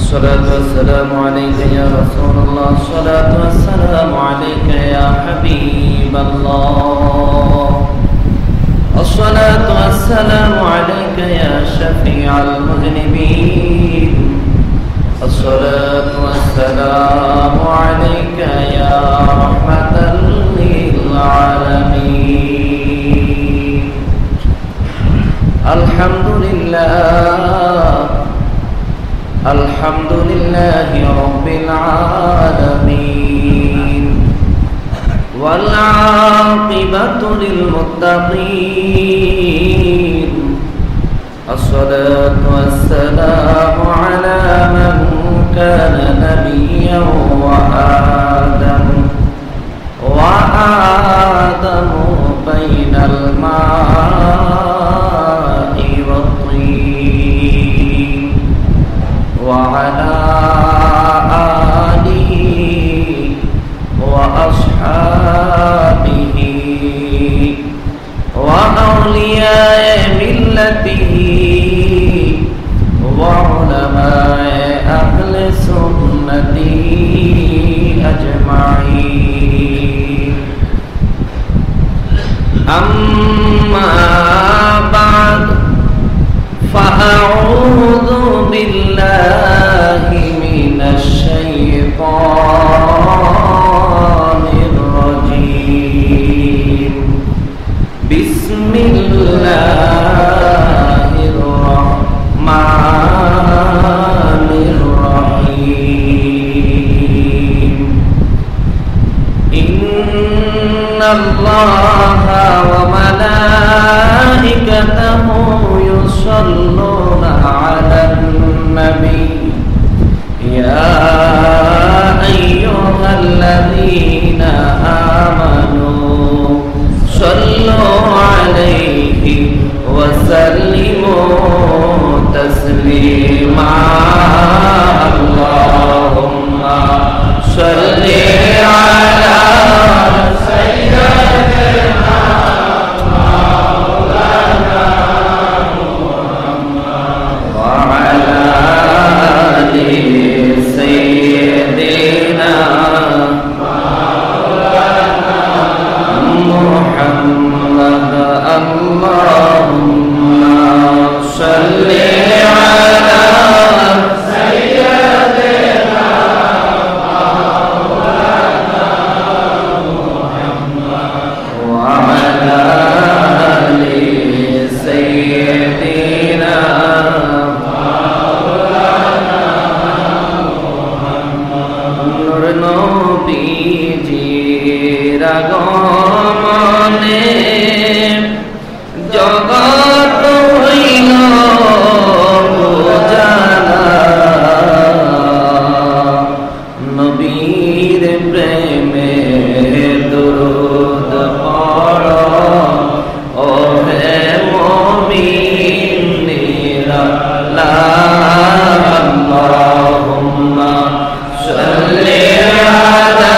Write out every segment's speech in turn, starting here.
الصلاة والسلام عليك يا رسول الله الصلاة والسلام عليك يا حبيب الله الصلاة والسلام عليك يا شفيع المذنبين الصلاة والسلام عليك يا رحمة للعالمين الحمد لله رب العالمين والعاقبة للمتقين الصلاة والسلام على من كان نبيا وآدم بين الماء والطين وعلى آله وأصحابه وأولياء ملته وعلماء أهل سنته أجمعين أما بعد فأعوذ بالله من الشيطان الرجيم بسم الله الرحمن الرحيم إن الله وملائكته يصلون على النبي يا أيها الذين آمنوا صلوا عليه وسلموا تسليما اللهم صل على سيدنا مولانا محمد وعلى آل سيدنا مولانا محمد اللهم صل على سيدنا مولانا محمد وعلى آل سيدنا مولانا محمد نور নবীজির আগমনে জগৎ হইল উজালা নবীর প্রেমে দরুদ পড়ো ও হে মুমিনেরা লা আল্লাহুম্মা সাল্লি আলা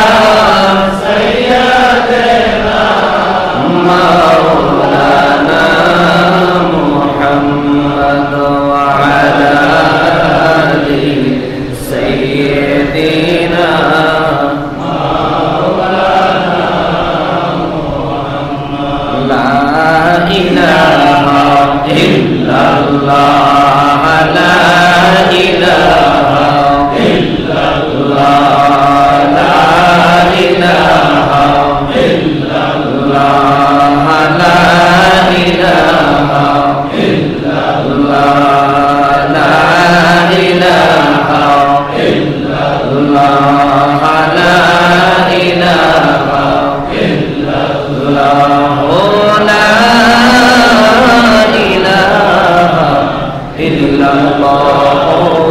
সাইয়্যিদিনা مولانا محمد وعلى آل سيدنا مولانا محمد لا إله إلا الله لا إله إلا الله لا إله إلا الله لا إله إلا الله لا إله إلا الله لا إله إلا الله لا إله إلا الله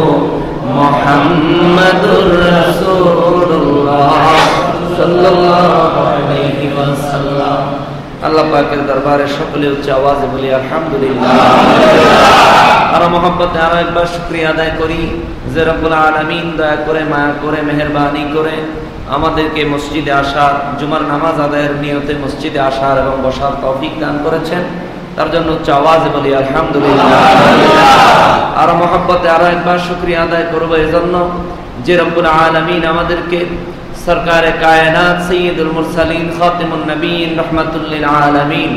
محمد رسول الله صلى الله عليه وسلم আল্লাহ পাকের দরবারে সকলে উচ্চ আওয়াজে বলি আলহামদুলিল্লাহ আর মহব্বতে আরো একবার শুকরিয়া আদায় করি যে রব্বুল আলামিন দয়া করে মায়া করে মেহেরবানি করে আমাদেরকে মসজিদে আসার জুমার নামাজ আদায়ের নিয়তে মসজিদে আসার এবং বসার তৌফিক দান করেছেন তার জন্য উচ্চ আওয়াজে বলি আলহামদুলিল্লাহ আর মহব্বত মহব্বতে আরো একবার শুকরিয়া আদায় করব এজন্য যে রব্বুল আলামিন আমাদেরকে সরকারে কায়নাত সাইয়্যিদুল মুরসালিন খাতিমুন নবীন রাহমাতুল লিল আলামিন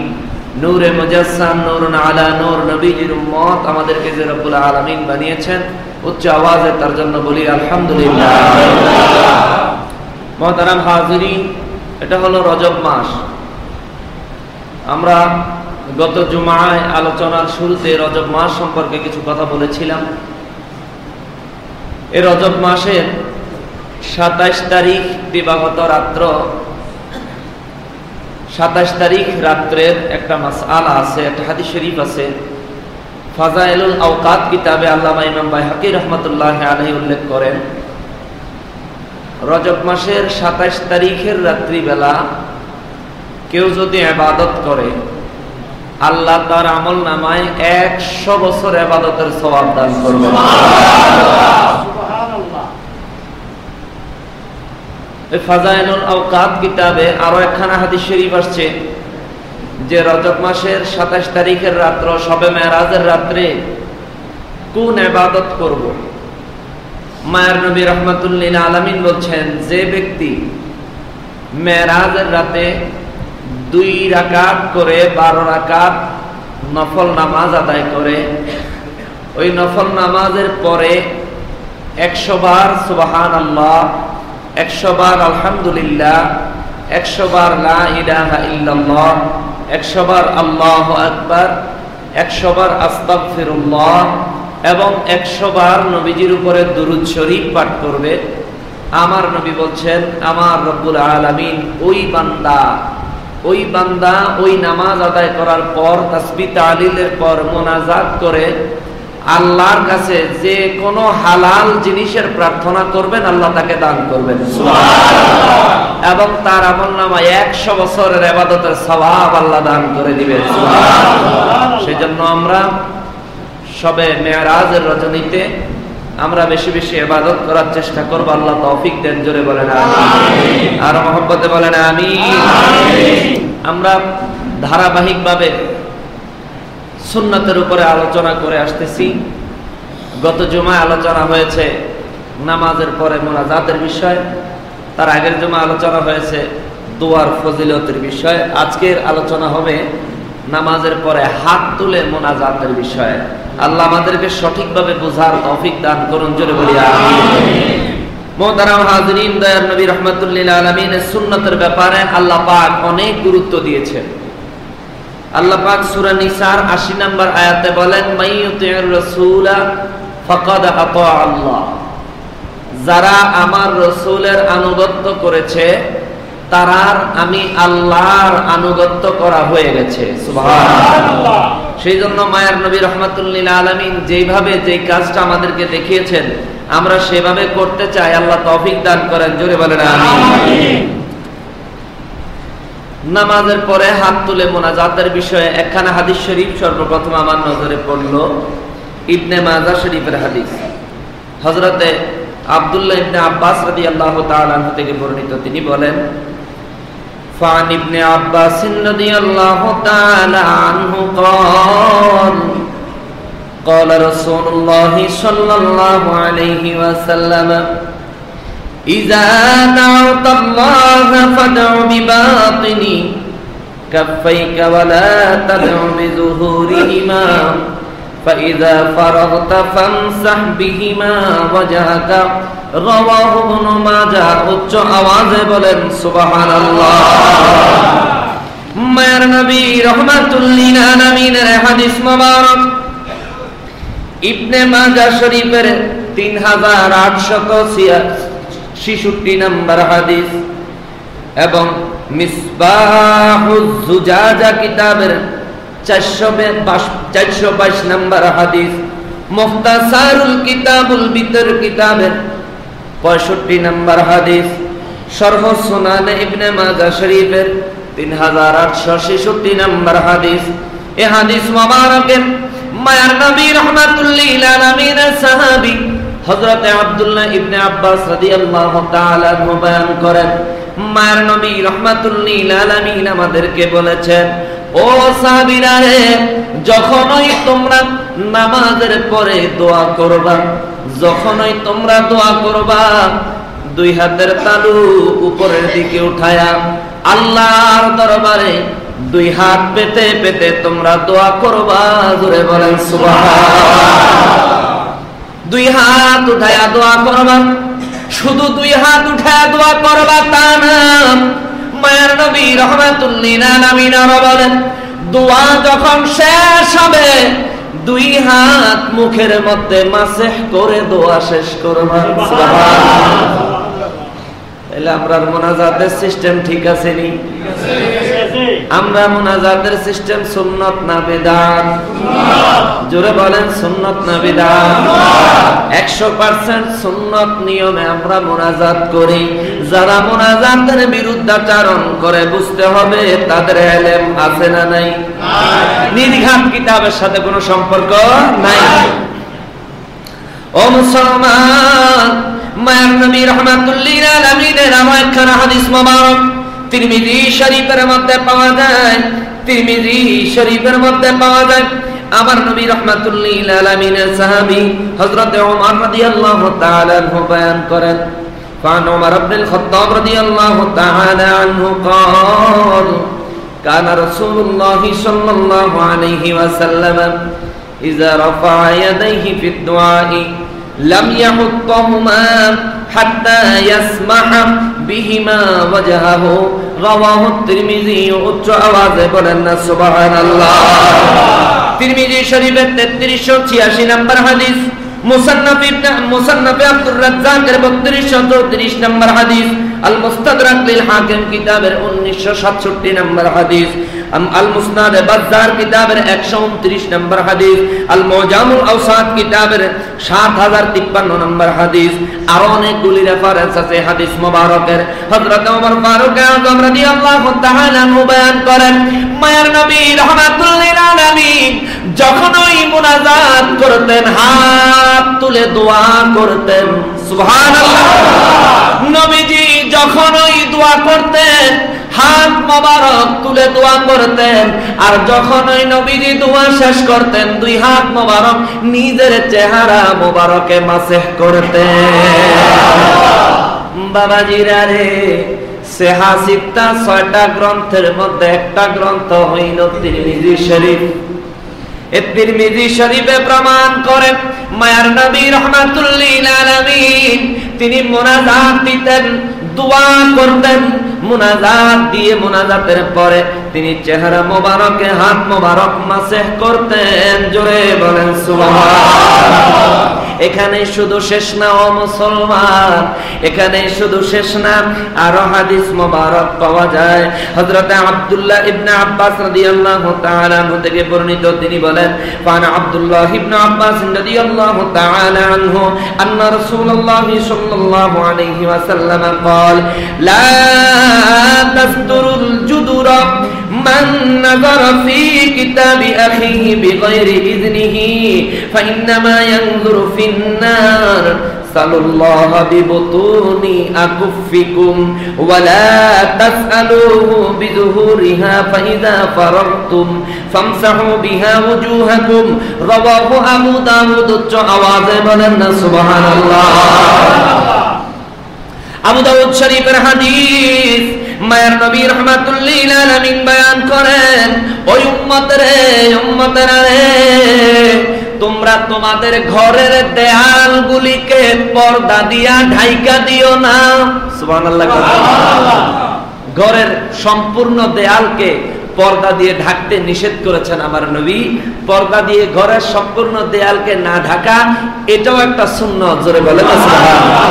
নূরে মুজাসসাম নূরুন আলা নূর নবীজির উম্মত আমাদেরকে যে রব্বুল আলামিন বানিয়েছেন, উচ্চ আওয়াজে তার জন্য বলি আলহামদুলিল্লাহ। মুহতারাম হাজিরিন, এটা হলো রজব মাস। আমরা গত জুমায় আলোচনার শুরুতে রজব মাস সম্পর্কে কিছু কথা বলেছিলাম। এই রজব মাসের 27 তারিখ দিবাগত রাত্র, 27 তারিখ রাত্রের একটা মাসআলা আছে, একটা হাদিস শরীফ আছে। ফাজাইলুল আওকাত কিতাবে আল্লামা ইমাম বাইহাকি রাহমাতুল্লাহি আলাইহি উল্লেখ করেন, রজব মাসের 27 তারিখের রাত্রিবেলা কেউ যদি ইবাদত করে, আল্লাহ তার আমল নামায় 100 বছর ইবাদতের সওয়াব দান করবেন। সুবহানাল্লাহ। এই ফাজাইলুল আওকাত কিতাবে আরো একখানা হাদিস শরীফ আসছে যে রজব মাসের 27 তারিখের রাত্র, শবে মেরাজের রাত্রে কোন ইবাদত করব। মায়ের নবী রাহমাতুল লিল আলামিন বলছেন, যে ব্যক্তি মেরাজের রাতে 2 রাকাত করে 12 রাকাত নফল নামাজ আদায় করে, ওই নফল নামাজের পরে 100 বার সুবহানাল্লাহ, 100 বার আলহামদুলিল্লাহ, 100 বার লা ইলাহা ইল্লাল্লাহ, 100 বার আল্লাহু আকবার, 100 বার আস্তাগফিরুল্লাহ এবং 100 বার নবীজির উপরে দুরূদ শরীফ পাঠ করবে। আমার নবী বলছেন, আমার রব্বুল আলামিন ওই বান্দা ওই নামাজ আদায় করার পর তাসবিহ তাহলিলের পর মোনাজাত করে আল্লাহর কাছে যে কোনো হালাল জিনিসের প্রার্থনা করবেন, আল্লাহ তাকে দান করবেন সুবহানাল্লাহ, এবং তার আমলনামায় 100 বছরের ইবাদতের সওয়াব আল্লাহ দান করে দিবেন সুবহানাল্লাহ। সেজন্য আমরা শবে মেরাজের রজনীতে আমরা বেশি বেশি ইবাদত করার চেষ্টা করব। আল্লাহ তৌফিক দেন, জোরে বলেন আমিন, আর মহব্বতে বলেন আমিন। আমরা ধারাবাহিকভাবে সুন্নাতের উপরে আলোচনা করে আসতেছি। গত জুমায় আলোচনা হয়েছে নামাজের পরে মোনাজাতের বিষয়, তার আগের জুমা আলোচনা হয়েছে দোয়ার ফজিলতের বিষয়। আজকের আলোচনা হবে নামাজের পরে হাত তুলে মোনাজাতের বিষয়। আল্লাহ আমাদেরকে সঠিকভাবে বোঝার তৌফিক দান করুন, জোরে বলি আমিন। মুহতারাম হাজিরিন, দয়ার নবী রাহমাতুল লিল আলামিনের সুন্নতের ব্যাপারে আল্লাহ পাক অনেক গুরুত্ব দিয়েছেন। আল্লাহ পাক সূরা নিসার 80 নম্বর আয়াতে বলেন, মাইয়ুতির রাসূলা ফাকাদ আতা আল্লাহ, যারা আমার রাসূলের আনুগত্য করেছে তারার আমি আল্লাহর আনুগত্য করা হয়ে গেছে সুবহানাল্লাহ। সেই জন্য মায়ার নবী রাহমাতুল লিল আলামিন যেইভাবে যেই কাজটা আমাদেরকে দেখিয়েছেন আমরা সেভাবে করতে চাই। আল্লাহ তৌফিক দান করেন, জোরে বলেন আমিন। নামাজের পরে হাত তুলে মোনাজাতের বিষয়ে একখানা হাদিস শরীফ সর্বপ্রথম আমার নজরে পড়ল। ইবনে মাজাহ শরীফের হাদিস, হযরতে আব্দুল্লাহ ইবনে আব্বাস রাদিয়াল্লাহু তাআলা আনহু থেকে বর্ণিত। তিনি বলেন, ফান ইবনে আব্বাস রাদিয়াল্লাহু তাআলা আনহু قال قال رسول الله صلى الله عليه وسلم إذا دعوت الله فادع بباطن كفيك ولا تدع بظهورهما فإذا فرغت فامسح بهما وجهك رواه ابن ماجه। উচ্চ আওয়াজে বলেন সুবহানাল্লাহ। মায়ের নবী রাহমাতুল লিল আলামিনের হাদিস মোবারক ইবনে মাজাহ শরীফের 3866 নম্বর হাদিস এবং মিসবাহুজ জুজাজা কিতাবের 422 নম্বর হাদিস, মুখতাসারুল কিতাবুল বিতর কিতাবের 65 নম্বর হাদিস, শরহ সুনান ইবনে মাজাহ শরীফের 3866 নম্বর হাদিস। এই হাদিস মোবারকে মায়ার নবী রাহমাতুল লিল আলামিনের সাহাবী হযরত আব্দুল্লাহ ইবনে আব্বাস রাদিয়াল্লাহু তাআলা আনহু বয়ান করেন, মায়ার নবী রাহমাতুল লিল আলামিন আমাদেরকে বলেছেন, ও সাহাবীরা রে, যখনই তোমরা নামাজের পরে দোয়া করবা, যখনই তোমরা দোয়া করবা, দুই হাতের তালু উপরের দিকে উঠায়া আল্লাহর দরবারে দুই হাত পেতে পেতে তোমরা দোয়া করবা। জোরে বলেন সুবহানাল্লাহ। দুই হাত উঠায়া দোয়া করবা। শুধু দুই হাত উঠায়া দোয়া করবা তা না, মায়ের নবী রাহমাতুল লিল আলামিন বলেন, দোয়া যখন শেষ হবে দুই হাত মুখের মধ্যে মাসেহ করে দোয়া শেষ করবা। সুবহানাল্লাহ। তাহলে আমরা মুনাজাতের সিস্টেম ঠিক আছে নি? আমরা মুনাজাতের সিস্টেম সুন্নত না বিদআত? জোরে বলেন সুন্নত না বিদআত? 100% সুন্নত নিয়মে আমরা মুনাজাত করি। যারা মুনাজাতের বিরুদ্ধাচরণ করে বুঝতে হবে তাদের ইলম আছে না নাই? নির্ঘাত কিতাবের সাথে কোনো সম্পর্ক নাই। ও মুসলমান, মায়ের নবী রাহমাতুল লিল আলামিনের আমার খানা হাদিস মোবারক তিরমিজি শরীফের মধ্যে পাওয়া যায়। তিরমিজি শরীফের মধ্যে পাওয়া যায় আমার নবী রাহমাতুল লিল আলামিনের সাহাবী হযরত ওমর রাদিয়াল্লাহু তাআলা আনহু বয়ান করেন, কান ওমর ইবনুল খাত্তাব রাদিয়াল্লাহু তাআলা আনহু قال كان رسول الله صلى الله عليه وسلم إذا رفع يديه في الدعاء لم يحطهما حتى يسمح بهما وجهه رواه الترمذي। উচ্চ আওয়াজে বলেন না সুবহানাল্লাহ। তিরমিজি শরীফের 3386 নম্বর হাদিস, মুসান্নাফ আব্দুর রাজ্জাকের 3234 নম্বর হাদিস, আল মুস্তাদরাক লিল হাকিম কিতাবের 1967 নম্বর হাদিস, আল মুসনাদ বাজ্জার কিতাবের 129 নম্বর হাদিস, আল মুজামুল আওসাত কিতাবের 7053 নম্বর হাদিস। আর অনেকগুলি রেফারেন্স আছে হাদিস মোবারকের। হযরত ওমর ফারুক আযম রাদিয়াল্লাহু তাআলা আনহু বয়ান করেন, মায়ের নবী রাহমাতুল লিল আলামিন যখনই মুনাজাত করতেন হাত তুলে দোয়া করতেন। সুবহানাল্লাহ। নবীজি যখনই দোয়া করতেন হাত মোবারক তুলে দোয়া করতেন, আর যখনই নবীজি দোয়া শেষ করতেন দুই হাত মোবারক নিজের চেহারা মোবারকে মাসেহ করতেন। বাবাজিরা রে, সেহা সিত্তা 6টা গ্রন্থের মধ্যে একটা গ্রন্থ হইল তিরমিজি শরীফ। এই তিরমিজি শরীফে প্রমাণ করে মায়ার নবী রাহমাতুল লিল আলামিন তিনি মুনাজাত দিতেন, দোয়া করতেন। মুনাজাত দিয়ে মুনাজাতের পরে তিনি চেহারা মোবারকে হাত মোবারক মাসেহ করতেন। জোরে বলেন সুবহানাল্লাহ। এখানে শুধু শেষ না ও মুসলমান, এখানে শুধু শেষ না, আরো হাদিস মোবারক পাওয়া যায়। হযরত আব্দুল্লাহ ইবনে আব্বাস রাদিয়াল্লাহু তাআলা আনহু থেকে বর্ণিত, তিনি বলেন, কানা আব্দুল্লাহ ইবনে আব্বাস রাদিয়াল্লাহু তাআলা আনহু আন্না রাসূলুল্লাহ সাল্লাল্লাহু আলাইহি ওয়াসাল্লাম قال لا تستر الجدر من نظر في كتاب أخيه بغير إذنه فإنما ينظر في النار سلوا الله ببطون أكفكم ولا تسألوه بظهورها فإذا فرغتم فامسحوا بها وجوهكم رواه أبو داود। আওয়াজ বলেন না সুবহানাল্লাহ। আবু দাউদ শরীফের হাদিস, মায়ের নবী রাহমাতুল লিল আলামিন বয়ান করেন, ওই উম্মতেরা রে, তোমরা তোমাদের ঘরের দেয়ালগুলিকে পর্দা দিয়া ঢাইকা দিও না। সুবহানাল্লাহ। ঘরের সম্পূর্ণ দেয়ালকে পর্দা দিয়ে ঢাকতে নিষেধ করেছেন আমার নবী। পর্দা দিয়ে ঘরের সম্পূর্ণ দেয়ালকে না ঢাকা, এটাও একটা সুন্নাত। জোরে বলেন সুবহানাল্লাহ।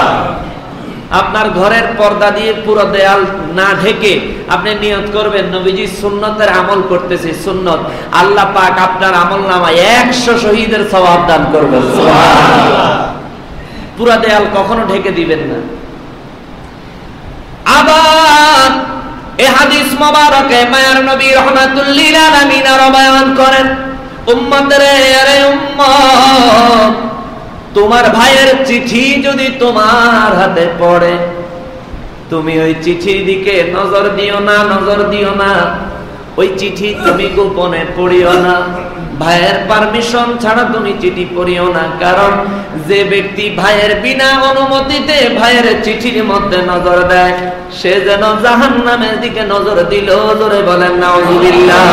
আপনার ঘরের পর্দা দিয়ে পুরো দেয়াল না ঢেকে আপনি নিয়ত করবেন নবীজি সুন্নতের আমল করতেছি, সুন্নত। আল্লাহ পাক আপনার আমলনামায় 100 শহীদের সওয়াব দান করবেন। সুবহানাল্লাহ। পুরো দেয়াল কখনো ঢেকে দিবেন না। আবার এই হাদিস মোবারকে মায়ার নবী রাহমাতুল লিল আলামিন আরো বয়ান করেন, উম্মতরে, আরে উম্মত, তোমার ভাইয়ের চিঠি যদি তোমার হাতে পড়ে তুমি ওই চিঠির দিকে নজর দিও না। ওই চিঠি তুমি গোপনে পড়িও না, ভাইয়ের পারমিশন ছাড়া তুমি চিঠি পড়িও না। কারণ যে ব্যক্তি ভাইয়ের বিনা অনুমতিতে ভাইয়ের চিঠির মধ্যে নজর দেয়, সে যেন জাহান্নামের দিকে নজর দিল। জোরে বলেন নাউযুবিল্লাহ।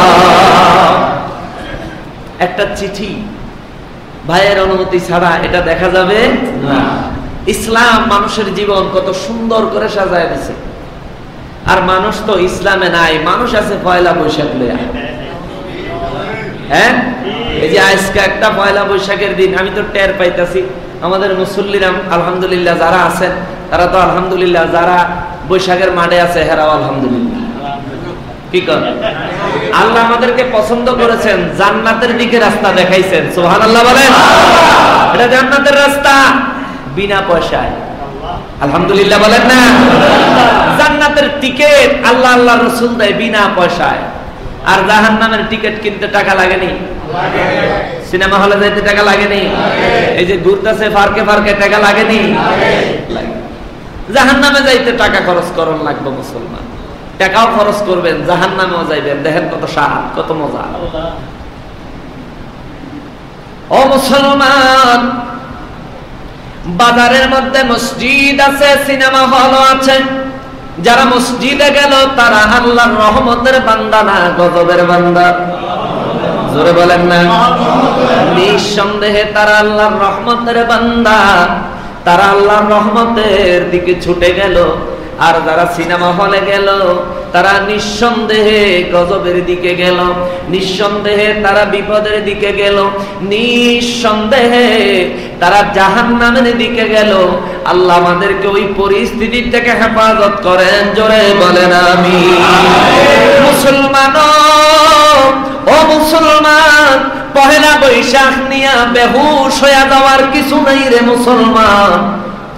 একটা চিঠি ভাইয়ের অনুমতি ছাড়া এটা দেখা যাবে না। ইসলাম মানুষের জীবন কত সুন্দর করে সাজায় দিছে, আর মানুষ তো ইসলামে নাই, মানুষ আছে পয়লা বৈশাখ লইয়া। হ্যাঁ, এই যে আজকে একটা পয়লা বৈশাখের দিন, আমি তো টের পাইতাছি আমাদের মুসল্লিরা আলহামদুলিল্লাহ যারা আছেন তারা তো আলহামদুলিল্লাহ, যারা বৈশাখের মাঠে আছে হেরাও আলহামদুলিল্লাহ। কি কর, আল্লাহ আমাদেরকে পছন্দ করেছেন, জান্নাতের দিকে রাস্তা দেখাইছেন। সুবহানাল্লাহ বলেন। এটা জান্নাতের রাস্তা বিনা পয়সায়। আলহামদুলিল্লাহ বলেন না। জান্নাতের টিকিট আল্লাহ আল্লাহ রাসূল দেয় বিনা পয়সায়। আর জাহান্নামের টিকিট কিনতে টাকা লাগেনি? সিনেমা হলে যাইতে টাকা লাগেনি? এই যে ঘুরতেছে ফারকে ফারকে টাকা লাগেনি? জাহান্নামে যাইতে টাকা খরচ করন লাগবে মুসলমান। টাকাও খরচ করবেন, জাহান্নামেও যাইবেন। দেখেন কত স্বাদ, কত মজা। ও মুসলমান, বাজারের মধ্যে মসজিদ আছে, সিনেমা হল আছে। যারা মসজিদে গেল তারা আল্লাহর রহমতের বান্দা না গজবের বান্দা? জোরে বলেন না। নিঃসন্দেহে তারা আল্লাহর রহমতের বান্দা, তারা আল্লাহর রহমতের দিকে ছুটে গেল। আর যারা সিনেমা হলে গেল তারা নিঃসন্দেহে গজবের দিকে গেল, নিঃসন্দেহে তারা বিপদের দিকে গেল, নিঃসন্দেহে তারা জাহান্নামের দিকে গেল। আল্লাহ আমাদেরকে ওই পরিস্থিতি থেকে হেফাজত করেন। জোরে বলেন আমিন। মুসলমান, ও মুসলমান, পহেলা বৈশাখ নিয়া বেহুশ হয়ে যাওয়ার কিছু নাই রে মুসলমান।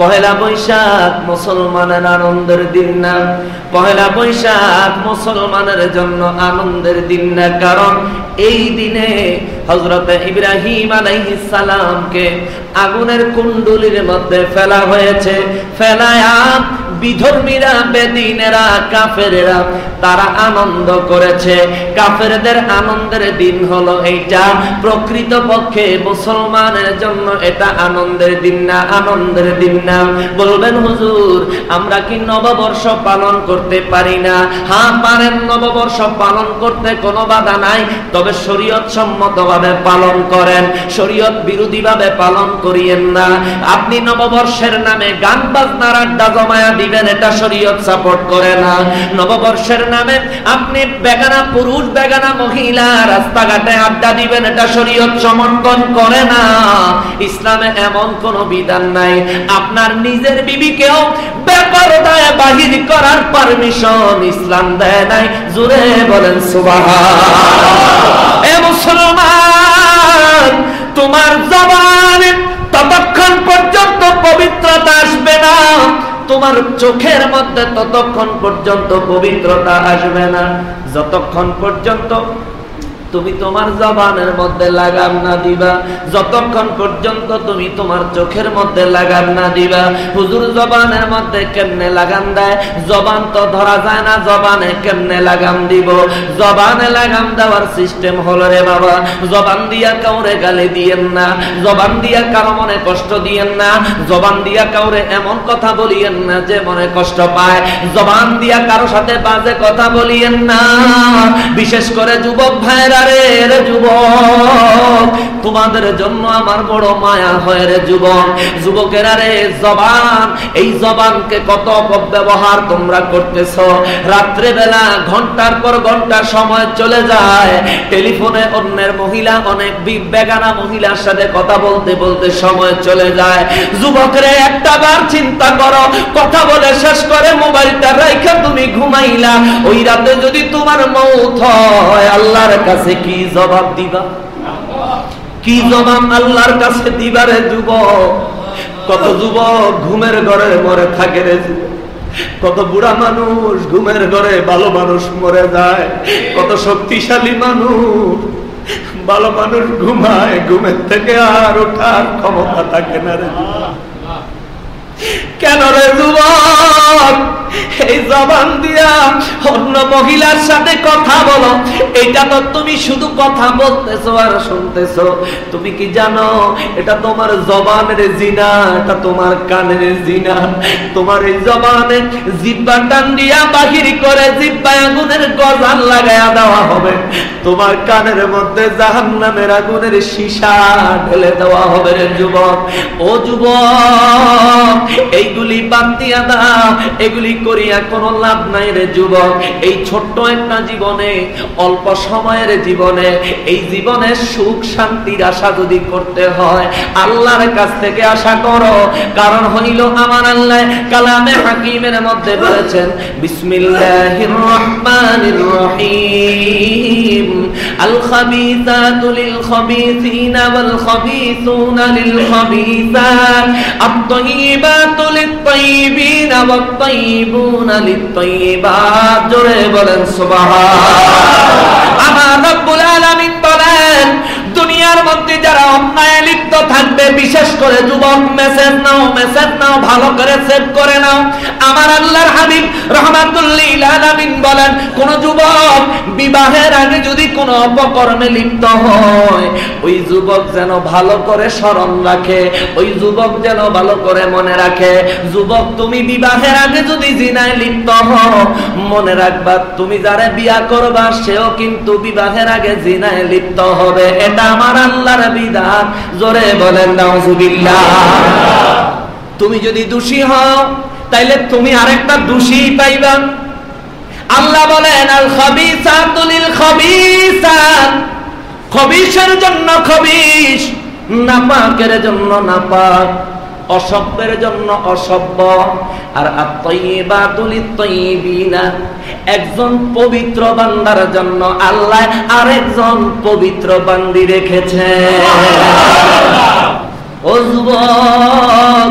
পহেলা বৈশাখ মুসলমানের আনন্দের দিন না। পহেলা বৈশাখ মুসলমানের জন্য আনন্দের দিন না। কারণ এই দিনে হযরত ইব্রাহিম আলাইহিস সালামকে আগুনের কুণ্ডুলির মধ্যে ফেলা হয়েছে। ফেলায়া বিধর্মীরা, বেদিনেরা, কাফেরেরা তারা আনন্দ করেছে। কাফেরদের আনন্দের দিন হলো এইটা। প্রকৃতপক্ষে মুসলমানের জন্য এটা আনন্দের দিন না, আনন্দের দিন না। বলবেন হুজুর, আমরা কি নববর্ষ পালন করতে পারি না? হ্যাঁ পারেন, নববর্ষ পালন করতে কোনো বাধা নাই। তবে শরীয়ত সম্মতভাবে পালন করেন, শরীয়ত বিরোধীভাবে পালন করিয়েন না। আপনি নববর্ষের নামে গান বাজনার আড্ডা জমায়া দিবেন, এটা শরীয়ত সাপোর্ট করে না। নববর্ষের নামে আপনি বেগানা পুরুষ বেগানা মহিলা রাস্তাঘাটে আড্ডা দিবেন, এটা শরীয়ত সমর্থন করে না। ইসলামে এমন কোন বিধান নাই। আপনার নিজের বিবিকেও বেপরদায় বাহির করার পারমিশন ইসলাম দেয় নাই। জোরে বলেন সুবহানাল্লাহ। এ মুসলমান, তোমার জবানে ততক্ষণ পর্যন্ত পবিত্রতা আসবে না, তোমার চোখের মধ্যে ততক্ষণ পর্যন্ত পবিত্রতা আসবে না, যতক্ষণ পর্যন্ত তুমি তোমার জবানের মধ্যে লাগাম না দিবা, যতক্ষণ পর্যন্ত তুমি তোমার চোখের মধ্যে লাগাম না দিবা। হুজুর জবানের মধ্যে কেমনে লাগাম দেয়? জবান তো ধরা যায় না, জবানে কেমনে লাগাম দিব? জবানে লাগাম দেওয়ার সিস্টেম হলো রে বাবা, জবান দিয়া কাউরে গালি দিয়েন না, জবান দিয়া কারো মনে কষ্ট দিয়েন না, জবান দিয়া কাউরে এমন কথা বলিয়েন না যে মনে কষ্ট পায়, জবান দিয়া কারো সাথে বাজে কথা বলিয়েন না। বিশেষ করে যুবক ভাইরা রে যুবক, তোমাদের জন্য আমার বড় মায়া হয় রে যুবক। যুবকেরা রে, জবান, এই জবানকে কত অপব্যবহার তোমরা করতেছো। রাত্রে বেলা ঘন্টার পর ঘন্টা সময় চলে যায়, টেলিফোনে অন্যের মহিলা, অনেক বেগানা মহিলার সাথে কথা বলতে বলতে সময় চলে যায়। যুবকরে একটা বার চিন্তা করো, কথা বলে শেষ করে মোবাইলটা রাইখা তুমি ঘুমাইলা, ওই রাতে যদি তোমার মৌত হয়, আল্লাহর কাছে কি জবাব দিবা? কি জবাব আল্লাহর কাছে দিবা রে যুবক? কত যুবক ঘুমের ঘরে মরে থাকে রে যুবক। কত বুড়া মানুষ ঘুমের ঘরে ভালো মানুষ মরে যায়। কত শক্তিশালী মানুষ, ভালো মানুষ ঘুমায়, ঘুমের থেকে আর ওঠার ক্ষমতা থাকে না রে। কেন রে যুবক এই জবান দিয়া অন্য মহিলার সাথে কথা বলো? এটা তো তুমি শুধু কথা বলতেছো আর শুনতেছো। তুমি কি জানো এটা তোমার জবানের জিনা, এটা তোমার কানের জিনা। তোমার এই জবানে জিহ্বা টান দিয়া বাহির করে জিহ্বায় আগুনের গজাল লাগায়া দেওয়া হবে। তোমার কানের মধ্যে জাহান্নামের আগুনের সীসা ঢেলে দেওয়া হবে রে যুবক। ও যুবক এইগুলি বাদ দিয়া দাও, এগুলি করিয়া কোনো লাভ নাই রে যুবক। এই ছোট্ট একটা জীবনে, অল্প সময়ের জীবনে, এই জীবনে সুখ শান্তির আশা যদি করতে হয় আল্লাহর কাছ থেকে আশা করো। কারণ হইল আমার আল্লাহ কালামে হাকিমের মধ্যে বলেছেন বিসমিল্লাহির রহমানির রহিম আল খাবিসাতু লিল খাবিসিনা ওয়াল খাবিসুনা লিল খাবিসাত আত-তাইয়িবাতু লিত-তাইয়িবিনা ওয়াত-তাইয়িবুনা লিত-তাইয়িবাত। জোরে বলেন সুবহানাল্লাহ। আমার রব্বুল আলামিন বলেন দুনিয়ার মধ্যে যারা অন্যায় লিপ্ত থাকবে, বিশেষ করে যুবক মেসেজ নাও ভালো করে সেভ করে নাও। আমার আল্লাহর হাবিব রাহমাতুল লিল আলামিন বলেন কোন যুবক বিবাহের আগে যদি কোনো অপকর্মে লিপ্ত হয় ওই যুবক যেন ভালো করে স্মরণ রাখে, ওই যুবক যেন ভালো করে মনে রাখে। যুবক তুমি বিবাহের আগে যদি জিনায় লিপ্ত হও মনে রাখবা তুমি যারা বিয়া করবা সেও কিন্তু বিবাহের আগে জিনায় লিপ্ত হবে। এটা আমার আল্লাহর বিধান। জোরে বলেন নাউজুবিল্লাহ। তুমি যদি দোষী হও তাইলে তুমি আরেকটা দোষী পাইবা। আল্লাহ বলেন আল খাবিসাতু লিল খাবিসাত, খবিশের জন্য খবিশ, নাপাকের জন্য নাপাক, অসভ্যের জন্য অসভ্য। আর আত-তাইয়িবাতু লিত-তাইয়িবিনা, একজন পবিত্র বান্দার জন্য আল্লাহ আরেকজন পবিত্র বান্দি রেখেছে। ও যুবক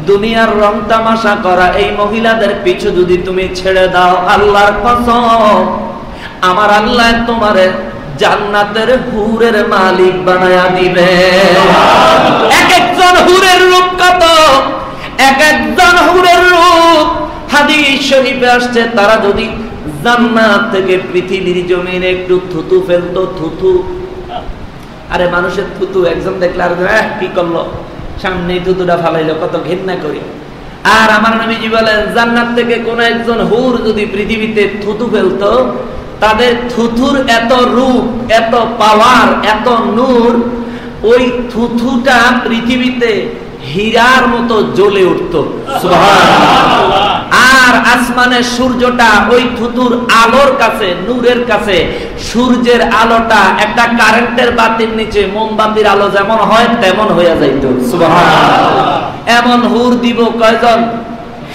দুনিয়ার রং তামাশা করা এই মহিলাদের পিছু যদি তুমি ছেড়ে দাও আল্লাহর কসম আমার আল্লাহ তোমারে জান্নাতের হুরের মালিক বানায়া দিবে। এক একজন হুরের রূপ কত, এক একজন হুরের রূপ হাদিস শরীফে আসছে তারা যদি জান্নাত থেকে পৃথিবীর জমিনে একটু থুতু ফেলতো, থুতু, আরে মানুষের থুতু একজন দেখলে আর কি করলো সামনে থুতুটা ফালাইলো, কত ঘৃণা করি। আর আমার নবীজি বলেন জান্নাত থেকে কোন একজন হুর যদি পৃথিবীতে থুতু ফেলতো তাদের থুথুর এত রূপ, এত পাওয়ার, এত নূর, ওই থুথুটা পৃথিবীতে হীরার মতো জ্বলে উঠত। সুবহানাল্লাহ। আর আসমানের সূর্যটা ওই থুতুর আলোর কাছে, নূরের কাছে সূর্যের আলোটা একটা কারেন্টের বাতির নিচে মোমবাতির আলো যেমন হয় তেমন হয়ে যাইত। সুবহানাল্লাহ। এমন হুর দিব কয়জন?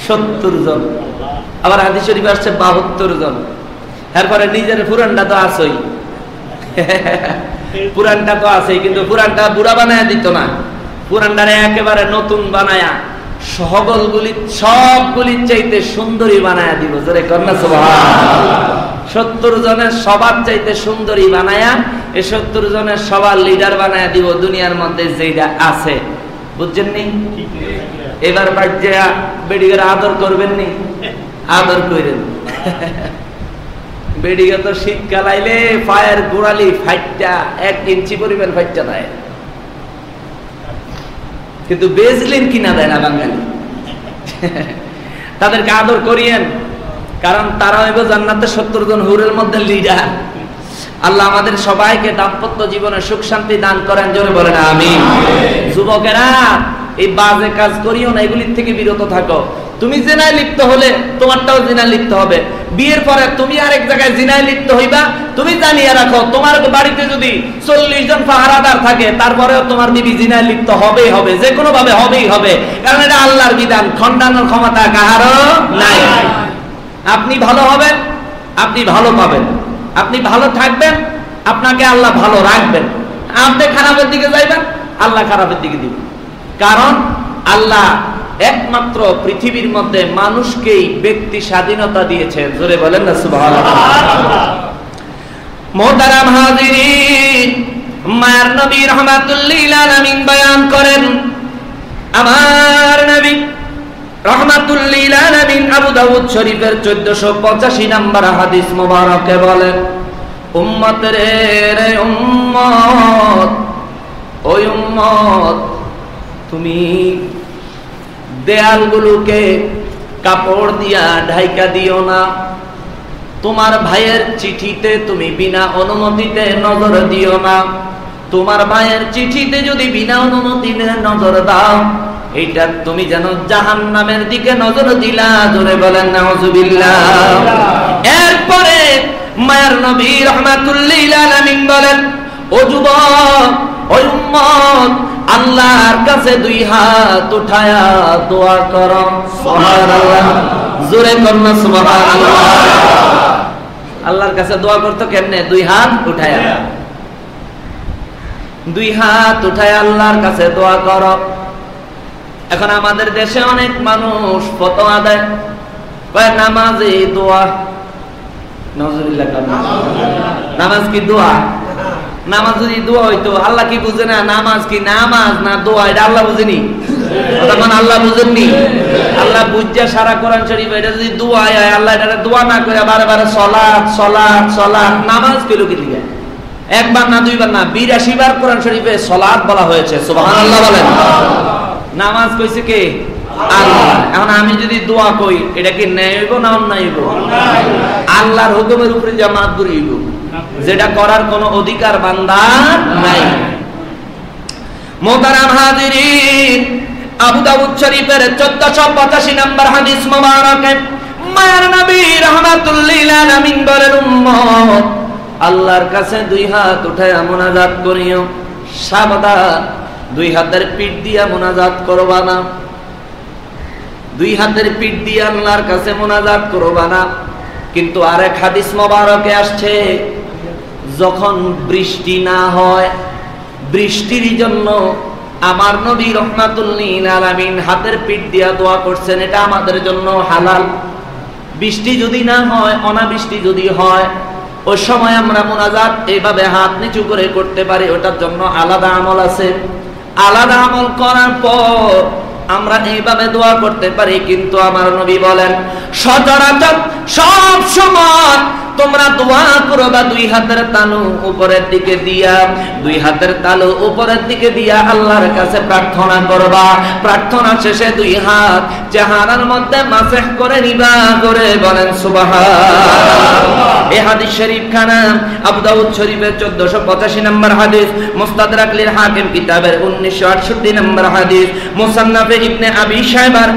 70 জন। আবার হাদিস শরীফে আসছে 72 জন। এরপরে নিজের পুরানটা তো আছেই, পুরানটা তো আছেই, কিন্তু পুরানটা বুড়া বানায়া দিত না, পুরানটারে একেবারে নতুন বানায়া সবগুলি চাইতে সুন্দরী বানায়া দিব। জোরে কন্যা সুবহানাল্লাহ। 70 জনের সবার চাইতে সুন্দরী বানায়া এই 70 জনের সবার লিডার বানায়া দিব দুনিয়ার মধ্যে যেটা আছে। বুঝছেন নি? এবার বাচ্চা বেডিগের আদর করবেন নি? আদর করেন। বেডিগে তো শীতকাল আইলে পায়ের গোড়ালি ফাইটটা 1 ইঞ্চি পরিমাণ ফাইটটা দেয়, কিন্তু বেজলিন কিনা দেয় না বাঙালি। তাদেরকে আদর করিয়েন, কারণ তারা হইব জান্নাতে 70 জন হুরের মধ্যে লিডার। আল্লাহ আমাদের সবাইকে দাম্পত্য জীবনে সুখ শান্তি দান করেন। জোরে বলেন আমিন। যুবকেরা এই বাজে কাজ করিও না, এগুলির থেকে বিরত থাকো। তুমি জিনায় লিপ্ত হলে তোমারটাও জিনায় লিপ্ত হবে। বিয়ের পরে তুমি আরেক জায়গায় জিনায় লিপ্ত হইবা। তুমি জানিয়ে রাখো তোমার বাড়িতে যদি 40 জন পাহারাদার থাকে তারপরেও তোমার বিবি জিনায় লিপ্ত হবেই হবে, যে কোনো ভাবে হবেই হবে, কারণ এটা আল্লাহর বিধান, খণ্ডানোর ক্ষমতা কাহারও নাই। আপনি ভালো হবেন, আপনি ভালো পাবেন, আপনি ভালো থাকবেন, আপনাকে আল্লাহ ভালো রাখবেন। আপনি খারাপের দিকে যাইবেন, আল্লাহ খারাপের দিকে দিবেন। কারণ আল্লাহ একমাত্র পৃথিবীর মধ্যে মানুষকেই ব্যক্তি স্বাধীনতা দিয়েছেন। জোরে বলেন না সুবহানাল্লাহ। মুহতারাম হাজিরিন, মায়ার নবী রাহমাতুল লিল আলামিন বয়ান করেন, আমার নবী রাহমাতুল লিল আলামিন আবু দাউদ শরীফের 1485 নম্বর হাদিস মোবারকে বলেন, উম্মতের রে উম্মত, ওই উম্মত তুমি দেয়ালগুলোকে কাপড় দিয়া ঢাইকা দিও না। তোমার ভাইয়ের চিঠিতে তুমি বিনা অনুমতিতে নজর দিও না। তোমার ভাইয়ের চিঠিতে যদি বিনা অনুমতিতে নজর দাও, এইটা তুমি যেন জাহান্নামের দিকে নজর দিলা। জোরে বলেন নাউজুবিল্লাহ। এরপরে মায়ার নবী রাহমাতুল লিল আলামিন বলেন, ও যুবক, ও উম্মত, আল্লাহর কাছে দুই হাত উঠায়া দোয়া করো। সুবহানাল্লাহ, জোরে করুন সুবহানাল্লাহ। আল্লাহর কাছে দোয়া করতে কেমনে? দুই হাত উঠায়া, দুই হাত উঠায়া আল্লাহর কাছে দোয়া করো। এখন আমাদের দেশে অনেক মানুষ ফতোয়া দেয়, কয় নামাজে দোয়া। নাউজুবিল্লাহ। নামাজ কি দোয়া? নামাজ যদি দোয়া হইতো, আল্লাহ কি বুঝে না নামাজ কি নামাজ না দোয়া? এটা আল্লাহ বুঝেনি, তখন আল্লাহ বুঝেননি। আল্লাহ বুঝা সারা কোরআন শরীফ এটা যদি দোয়া হয়, আল্লাহ এটা দোয়া না করে বারে বারে সলাত সলাত সলাত। নামাজ কইলো কি লিখে? একবার না দুইবার না 82 বার কোরআন শরীফে সলাত বলা হয়েছে। সুবহানাল্লাহ বলেন। নামাজ কইছে কে? আল্লাহ। এখন আমি যদি দোয়া কই, এটা কি ন্যায় হইব না অন্যায় হইব? আল্লাহর হুকুমের উপরে জামাত করিব, যেটা করার কোনো অধিকার বান্দার নাই। মুহতারাম হাজিরিন, আবু দাউদ শরীফের 1485 নম্বর হাদিস মোবারকে মায়ার নবী রাহমাতুল লিল আলামিন বলেন, উম্মত, আল্লাহর কাছে দুই হাত উঠায়া মুনাজাত করিও। সাবধান, দুই হাতের পিঠ দিয়া মুনাজাত করবা না। দুই হাতের পিঠ দিয়ে আল্লাহর কাছে মুনাজাত করবা না। কিন্তু আরেক হাদিস মোবারকে আসছে, যখন বৃষ্টি না হয়, বৃষ্টির জন্য আমার নবী রাহমাতুল লিল আলামিন হাতের পিঠ দিয়া দোয়া করছেন, এটা আমাদের জন্য হালাল। বৃষ্টি যদি না হয়, অনাবৃষ্টি যদি হয়, ওই সময় আমরা মুনাজাত এইভাবে হাত নিচু করে করতে পারি, ওটার জন্য আলাদা আমল আছে। আলাদা আমল করার পর আমরা এইভাবে দোয়া করতে পারি। কিন্তু আমার নবী বলেন, সচরাচর সব সময় তোমরা দোয়া করবা দুই হাতের তালু উপরের দিকে দিয়া, দুই হাতের তালু উপরের দিকে দিয়া আল্লাহর কাছে প্রার্থনা করবা। প্রার্থনা শেষে দুই হাত চেহারার মধ্যে মাসেহ করে নিবা। করে বলেন সুবহানাল্লাহ। এই হাদিস শরীফ খানা আবু দাউদ শরীফের 1485 নম্বর হাদিস, মুস্তাদরাক লিল হাকিম কিতাবের 1968 নম্বর হাদিস, মুসান্নাফে ইবনে আবি শাইবার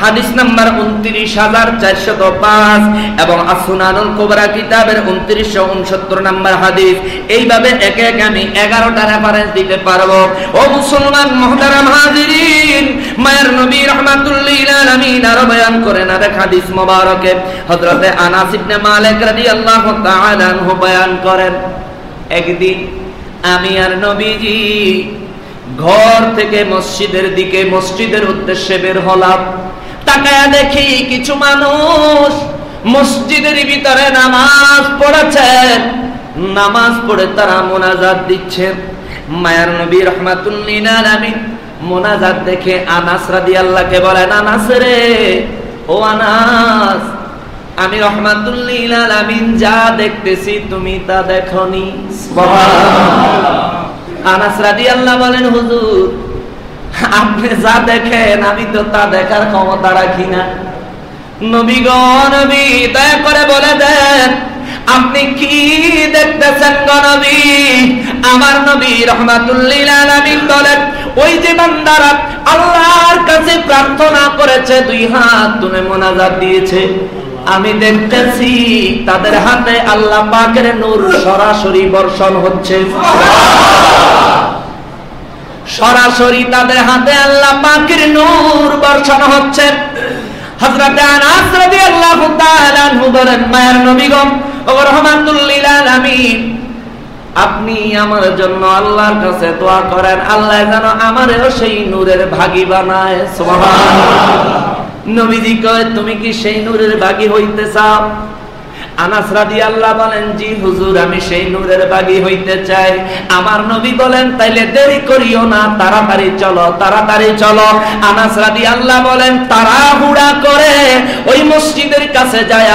হাদিস নাম্বার 29405 এবং আসুনানুল কুবরা কিতাবের 2969 নম্বর হাদিস। এইভাবে একে একে আমি 11টা রেফারেন্স দিতে পারবো। ও মুসলমান মুহতারাম হাজিরিন, মায়ের নবী রাহমাতুল লিল আলামিন আরো বয়ান করেন আরেক হাদিস মোবারকে, হযরতে আনাস ইবনে মালিক রাদিয়াল্লাহু তাআলা আনহু বয়ান করেন, একদিন আমি আর নবীজি ঘর থেকে মসজিদের দিকে, মসজিদের উদ্দেশ্যে বের হলাম। তাকায়া দেখি কিছু মানুষ মসজিদের ভিতরে নামাজ পড়েছেন। নামাজ পড়ে তারা মুনাজাত দিচ্ছেন। মায়ার নবী রাহমাতুল লিল আলামিন মুনাজাত দেখে আনাস রাদিয়াল্লাহু বলেন, আনাস রে, ও আনাস, আমি রাহমাতুল লিল আলামিন যা দেখতেছি তুমি তা দেখোনি। সুবহানাল্লাহ। আনাস রাদিয়াল্লাহু বলেন, হুজুর, আপনি যা দেখেন আমি তো তা দেখার ক্ষমতা রাখি না। নবী গো, নবী দয়া করে বলে দেন আপনি কি দেখতেছেন গো নবী? আমার নবী রাহমাতুল লিল আলামিন বলেন, ওই যে বান্দারা আল্লাহর কাছে প্রার্থনা করেছে, দুই হাত তুলে মুনাজাত দিয়েছে, আমি দেখতেছি তাদের হাতে আল্লাহ পাকের নূর সরাসরি বর্ষণ হচ্ছে। সরাসরি তাদের হাতে আল্লাহ পাকের নূর বর্ষণ হচ্ছে। হযরত আনাস রাদিয়াল্লাহু তাআলা আনহু বলেন, মায়ের নবী গো, ও রাহমাতুল লিল আলামিন, আপনি আমার জন্য আল্লাহর কাছে দোয়া করেন, আল্লাহ যেন আমারও সেই নূরের ভাগী বানায়। সুবহানাল্লাহ। নবীজি কয়, তুমি কি সেই নূরের ভাগী হইতে চাও? আনাস রাদিয়াল্লাহু বলেন, জি হুজুর, আমি সেই নূরের বাগী হইতে চাই। আমার নবী বলেন, তাইলে দেরি করিও না, তাড়াতাড়ি চলো, তাড়াতাড়ি চলো। আনাস রাদিয়াল্লাহু বলেন, তাড়াহুড়া করে ওই মসজিদের কাছে যায়,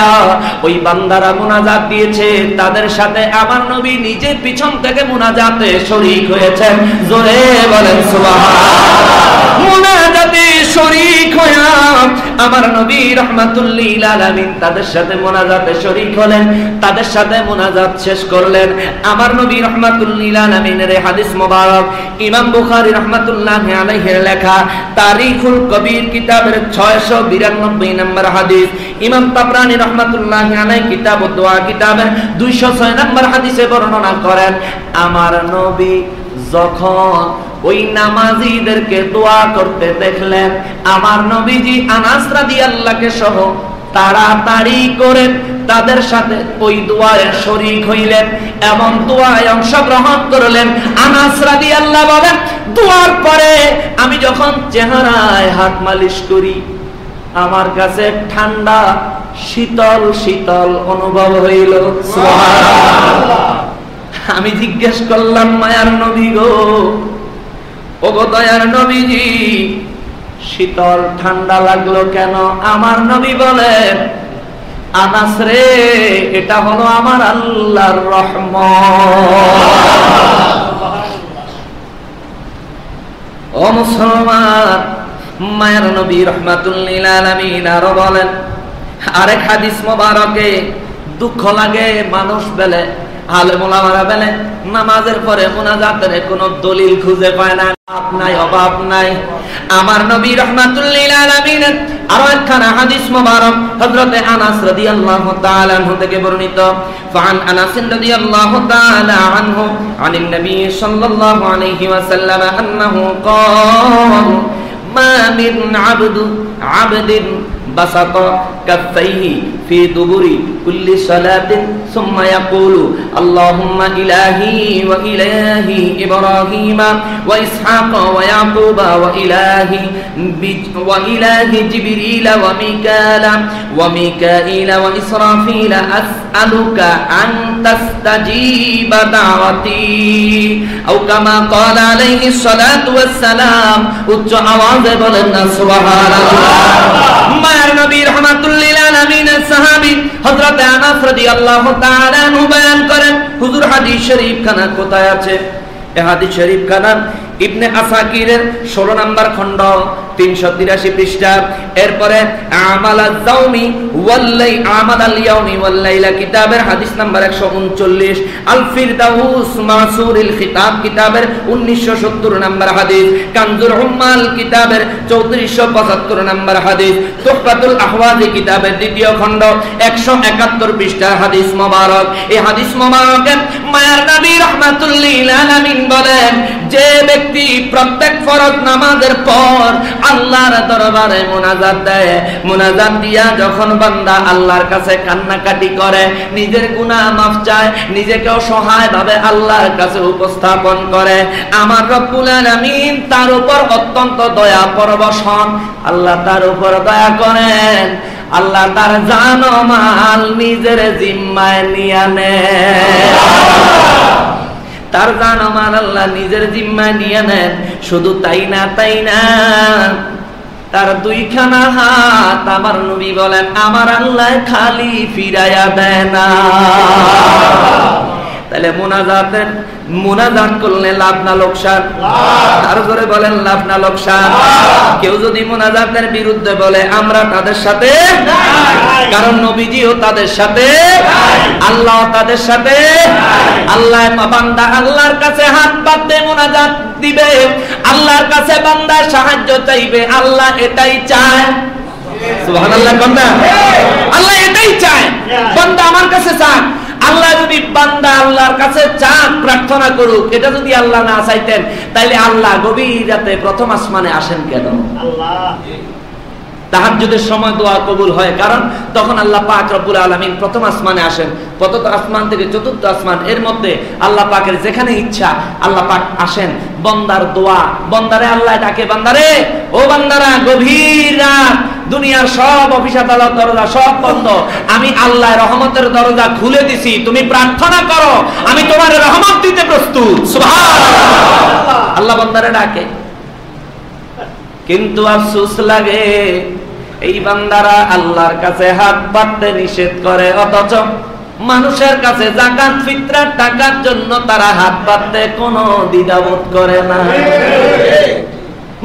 ওই বান্দারা মুনাজাত দিয়েছে, তাদের সাথে আমার নবী নিজে পিছন থেকে মুনাজাতে শরীক হয়েছেন। জোরে বলেন সুবহানাল্লাহ। মুনাজাতে শরীক হয়ে আমার নবী রাহমাতুল লিল আলামিন তাদের সাথে মুনাজাতে শরীক হলেন, তাদের সাথে মুনাজাত শেষ করলেন। আমার নবী রাহমাতুল লিল আলামিনের হাদিস মোবারক ইমাম বুখারী রাহমাতুল্লাহি আলাইহির লেখা তারিখুল কবির কিতাবের 692 নম্বর হাদিস, ইমাম তাবরানী রাহমাতুল্লাহি আলাইহি কিতাবুদ দোয়া কিতাবের 206 নম্বর হাদিসে বর্ণনা করেন, আমার নবী যখন ওই নামাজীদেরকে দোয়া করতে দেখলেন, আমার নবীজি আনাস রাদিয়াল্লাহু সহ তাড়াতাড়ি করে তাদের সাথে ওই দোয়ায় শরীক হইলেন এবং দোয়ায় অংশগ্রহণ করলেন। আনাস রাদিয়াল্লাহু বলেন, দোয়ার পরে আমি যখন চেহারায় হাত মালিশ করি, আমার কাছে ঠান্ডা শীতল শীতল অনুভব হইল। সুবহানাল্লাহ। আমি জিজ্ঞেস করলাম, মায়ার নবী গো, ও গো দয়ার নবীজি, শীতল ঠান্ডা লাগলো কেন? আমার নবী বলেন, আনাস রে, এটা হলো আমার আল্লাহর রহমত। ও মুসলমান, মায়ার নবী রাহমাতুল লিল আলামিন আরো বলেন, আরেক হাদিস মোবারকে, দুঃখ লাগে মানুষ বেলে, আলেম ওলামারা বেলে নামাজের পরে মুনাজাতের কোনো দলিল খুঁজে পায় না, অভাব নাই। আমার নবী রাহমাতুল লিল আলামিন আরো একখানা হাদিস মোবারক হযরতে আনাস রাদিয়াল্লাহু তাআলা আনহু থেকে বর্ণিত, ফান আনাস রাদিয়াল্লাহু তাআলা আনহু আনিন নবী সাল্লাল্লাহু আলাইহি ওয়াসাল্লাম আন্নাহু ক্বাল মা মিন আবদিন বাসাতা কাফাইহি ফি দুবুরি কুল্লি সালাতিন সুম্মা ইয়াকুলু আল্লাহুম্মা ইলাহি ওয়া ইলাহি ইব্রাহিমা ওয়া ইসহাকা ওয়া ইয়াকুবা ওয়া ইলাহি জিবরিলা ওয়া মিকাইলা ওয়া ইসরাফিলা আসআলুকা আন তাস্তাজিবা দাওয়াতি আও কামা ক্বালা আলাইহিস সালাতু ওয়াস সালাম। উচ্চ আওয়াজে বলেন না সুবহানাল্লাহ। মায়ের নবী রাহমাতুল লিল আলামিনের সাহাবী হযরত আনাস রাদিয়াল্লাহু তাআলা আনহু বয়ান করেন, হুজুর হাদিস শরীফ খানা কোথায় আছে? এই হাদিস শরীফ খানা ইবনে আসাকিরের 16 নম্বর খণ্ড 383 পৃষ্ঠা। এরপরে আমাল আল-ইয়াউমি ওয়াল লাইলা কিতাবের হাদিস নাম্বার 139, আল ফিরদাউস মাসুরুল খিতাব কিতাবের 1970 নম্বর হাদিস, কানজুল উম্মাল কিতাবের 3475 নম্বর হাদিস, তুহফাতুল আহওয়াজি কিতাবের 2য় খণ্ড 171 পৃষ্ঠার হাদিস মোবারক। এই হাদিস মোবারকে মায়ার নবী রাহমাতুল লিল আলামিন বলেন, যে ব্যক্তি প্রত্যেক ফরজ নামাজের পর আল্লাহর দরবারে মুনাজাত দেয়, মুনাজাত দিয়া যখন বান্দা আল্লাহর কাছে কান্নাকাটি করে, নিজের গুনাহ মাফ চায়, নিজেকে অসহায় ভাবে আল্লাহর কাছে উপস্থাপন করে, আমার রব্বুল আলামিন তার উপর অত্যন্ত দয়া পরবশ হন। আল্লাহ তার উপর দয়া করেন, আল্লাহ তার জান ও মাল নিজের জিম্মায় নিয়ে নেন। তার জান ও মাল আল্লাহ নিজের জিম্মায় নিয়ে নেন। শুধু তাই না, তার 2খানা হাত আমার নবী বলেন আমার আল্লাহ খালি ফিরাইয়া দেয় না। তাহলে মুনাজাত করলে লাভ না লোকসান? আর জোরে বলেন লাভ না লোকসান? কেউ যদি মুনাজাতের বিরুদ্ধে বলে আমরা তাদের সাথে, কারণ নবীজিও তাদের সাথে, আল্লাহ তাদের সাথে। আল্লাহ বান্দা আল্লাহর কাছে হাত পাতবে, মুনাজাত দিবে, আল্লাহর কাছে বান্দা সাহায্য চাইবে, আল্লাহ এটাই চায়। সুবহানাল্লাহ। আল্লাহ এটাই চায়, বান্দা আমার কাছে চায়। আল্লাহ যদি বান্দা আল্লাহর কাছে চান, প্রার্থনা করুক, এটা যদি আল্লাহ না চাইতেন তাহলে আল্লাহ গভীর রাতে প্রথম আসমানে আসেন কেন? তাহাজ্জুদের সময় দোয়া কবুল হয়, কারণ তখন আল্লাহ পাক রব্বুল আলামিন প্রথম আসমানে আসেন। প্রথম আসমান থেকে চতুর্থ আসমান, এর মধ্যে আল্লাহ পাকের যেখানে ইচ্ছা আল্লাহ পাক আসেন। বান্দার দোয়া, বান্দারে আল্লাহ ডাকে, বান্দারে, ও বান্দারা, গভীর রাত দুনিয়ার সব অফিস আদালত দরজা সব বন্ধ, আমি আল্লাহর রহমতের দরজা খুলে দিছি, তুমি প্রার্থনা করো, আমি তোমার রহমত দিতে প্রস্তুত। সুবহানাল্লাহ। আল্লাহ বান্দারে ডাকে, কিন্তু আফসোস লাগে এই বান্দারা আল্লাহর কাছে হাত পাততে নিষেধ করে, অথচ মানুষের কাছে যাকাত ফিতরার টাকার জন্য তারা হাত পাততে কোনো দ্বিধাবোধ করে না।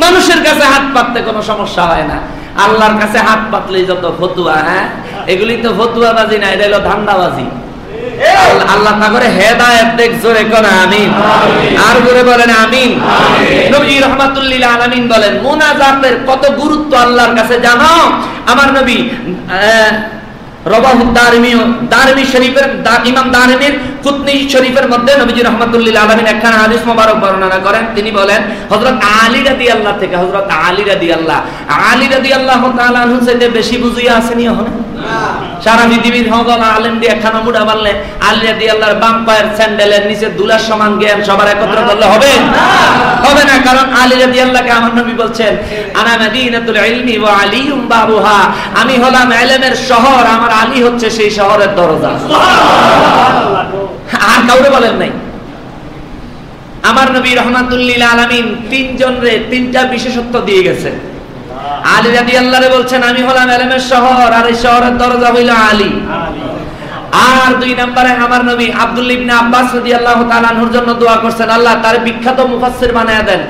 মানুষের কাছে হাত পাততে কোনো সমস্যা হয় না, আল্লাহর কাছে হাত পাতলেই যত ফতুয়া। হ্যাঁ, এগুলি তো ফতুয়াবাজি না, এটা হলো ধান্দাবাজি। আল্লাহ তা করে হেদায়েত দেখ, জোরে করে আমিন, আর জোরে বলেন আমিন। নবী রাহমাতুল লিল আলামিন বলেন, মুনাজাতের কত গুরুত্ব আল্লাহর কাছে জানো? আমার নবী রবাহুদ দারমি শরীফের ইমাম দারমির কুতনি শরীফের মধ্যে নবীজি রাহমাতুল লিল আলামিন একখানা হাদিস মোবারক বর্ণনা করেন। তিনি বলেন, হযরত আলী রাদিয়াল্লাহু থেকে, হযরত আলী রাদিয়াল্লাহু তাআলা আনহু সাথে বেশি বুঝিয়া আসেনি এখন সারা পৃথিবীর হগল আলেম দিয়ে একখানা মুড়া বানলে আলী রাদিয়াল্লাহর বাম পায়ের স্যান্ডেলের নিচে দুলার সমান জ্ঞান সবার একত্র করলে হবে হবে না। কারণ আলী রাদিয়াল্লাহকে আমার নবী বলছেন, আনা মাদিনাতুল ইলমি ওয়া আলিয়ুম বাবুহা, আমি হলাম ইলমের শহর, আমার আলী হচ্ছে সেই শহরের দরজা। সুবহানাল্লাহ। আর কাউরে বলেন নাই। আমার নবী রাহমাতুল লিল আলামিন তিনজনরে তিনটা বিশেষত্ব দিয়ে গেছেন। আলী রাদিয়াল্লাহু বলছেন, আমি হলাম ইলমের শহর, আর এই শহরের দরজা হইল আলী। আর দুই নম্বরে আমার নবী আব্দুল্লাহ ইবনে আব্বাস রাদিয়াল্লাহু তাআলা আনহুর জন্য দোয়া করছেন, আল্লাহ তার বিখ্যাত মুফাসসির বানায়া দেন।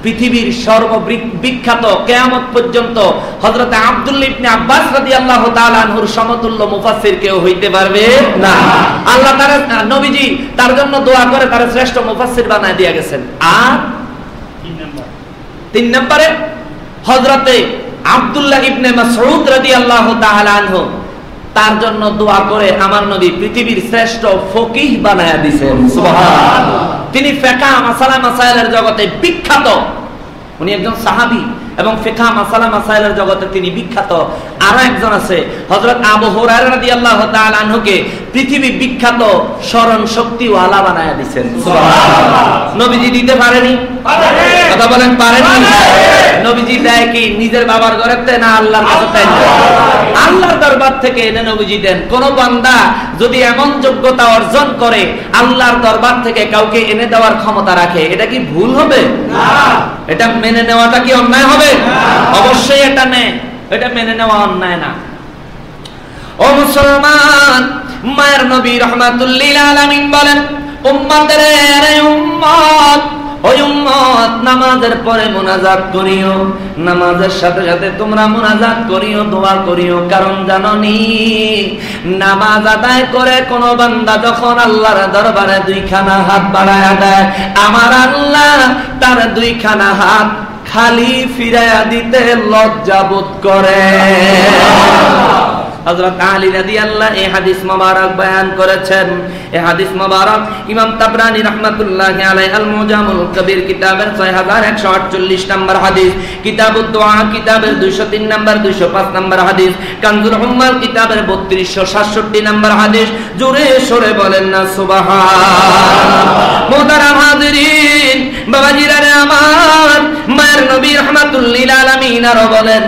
পৃথিবীর সর্ববিখ্যাত কিয়ামত পর্যন্ত হযরত আব্দুল্লাহ ইবনে আব্বাস রাদিয়াল্লাহু তাআলা আনহুর সমতুল্য মুফাসসির কেউ হইতে পারবে না। আল্লাহ তার নবীজি তার জন্য দোয়া করে তার শ্রেষ্ঠ মুফাসসির বানায় দিয়ে গেছেন। আর তিন নম্বরে হযরতে আব্দুল্লাহ ইবনে মাসউদ রাদিয়াল্লাহু তাআলা আনহু, তার জন্য দোয়া করে আমার নবী পৃথিবীর শ্রেষ্ঠ ফকিহ বানায়া দিয়েছেন। সুবহানাল্লাহ। তিনি ফিকহ মাসালা মাসাইলের জগতে বিখ্যাত, উনি একজন সাহাবী এবং ফিকহ মাসালা মাসাইলের জগতে তিনি বিখ্যাত। আর একজন আছে হযরত আবু হুরায়রা রাদিয়াল্লাহু তাআলা আনহুকে পৃথিবী বিখ্যাত স্মরণ শক্তি ওয়ালা বানায়া দিয়েছেন। সুবহানাল্লাহ। নবীজি দিতে পারেনি? কথা বলেন, পারেনি? নবীজি দেয় কি নিজের বাবার ঘরেতে না আল্লাহর কাছে দেন? আল্লাহর দরবার থেকে এনে নবীজি দেন। কোন বান্দা যদি এমন যোগ্যতা অর্জন করে আল্লাহর দরবার থেকে কাউকে এনে দেওয়ার ক্ষমতা রাখে, এটা কি ভুল হবে? না। এটা মেনে নেওয়াটা কি অন্যায় হবে? অবশ্যই এটা মেনে নেওয়া অন্যায় না। ও মুসলমান, মায়ের নবী রাহমাতুল লিল আলামিন বলেন, উম্মতের উম্মত, ওই উম্মত নামাজের পরে মুনাজাত করিও, নামাজের সাথে সাথে তোমরা মুনাজাত করিও, দোয়া করিও। কারণ জাননি নামাজ আদায় করে কোন বান্দা যখন আল্লাহর দরবারে দুইখানা হাত বাড়ায়া দেয়, আমার আল্লাহ তার দুইখানা হাত খালি ফিরাইয়া দিতে লজ্জা বোধ করে। হযরত আলী রাদিয়াল্লাহু এই হাদিস মোবারক বয়ান করেছেন। এই হাদিস মোবারক ইমাম তাবরানী রাহমাতুল্লাহি আলাইহি আল মুজামুল কবির কিতাবের 6148 নম্বর হাদিস, কিতাবুদ দুআ কিতাবের 203 নম্বর 205 নম্বর হাদিস, কানজুল উম্মাল কিতাবের 3267 নম্বর হাদিস। জোরে সরে বলেন না সুবহানাল্লাহ। মুহতারাম হাজিরিন, বাবাজিরা রে আমার, মায়ের নবী রাহমাতুল লিল আলামিন আরো বলেন,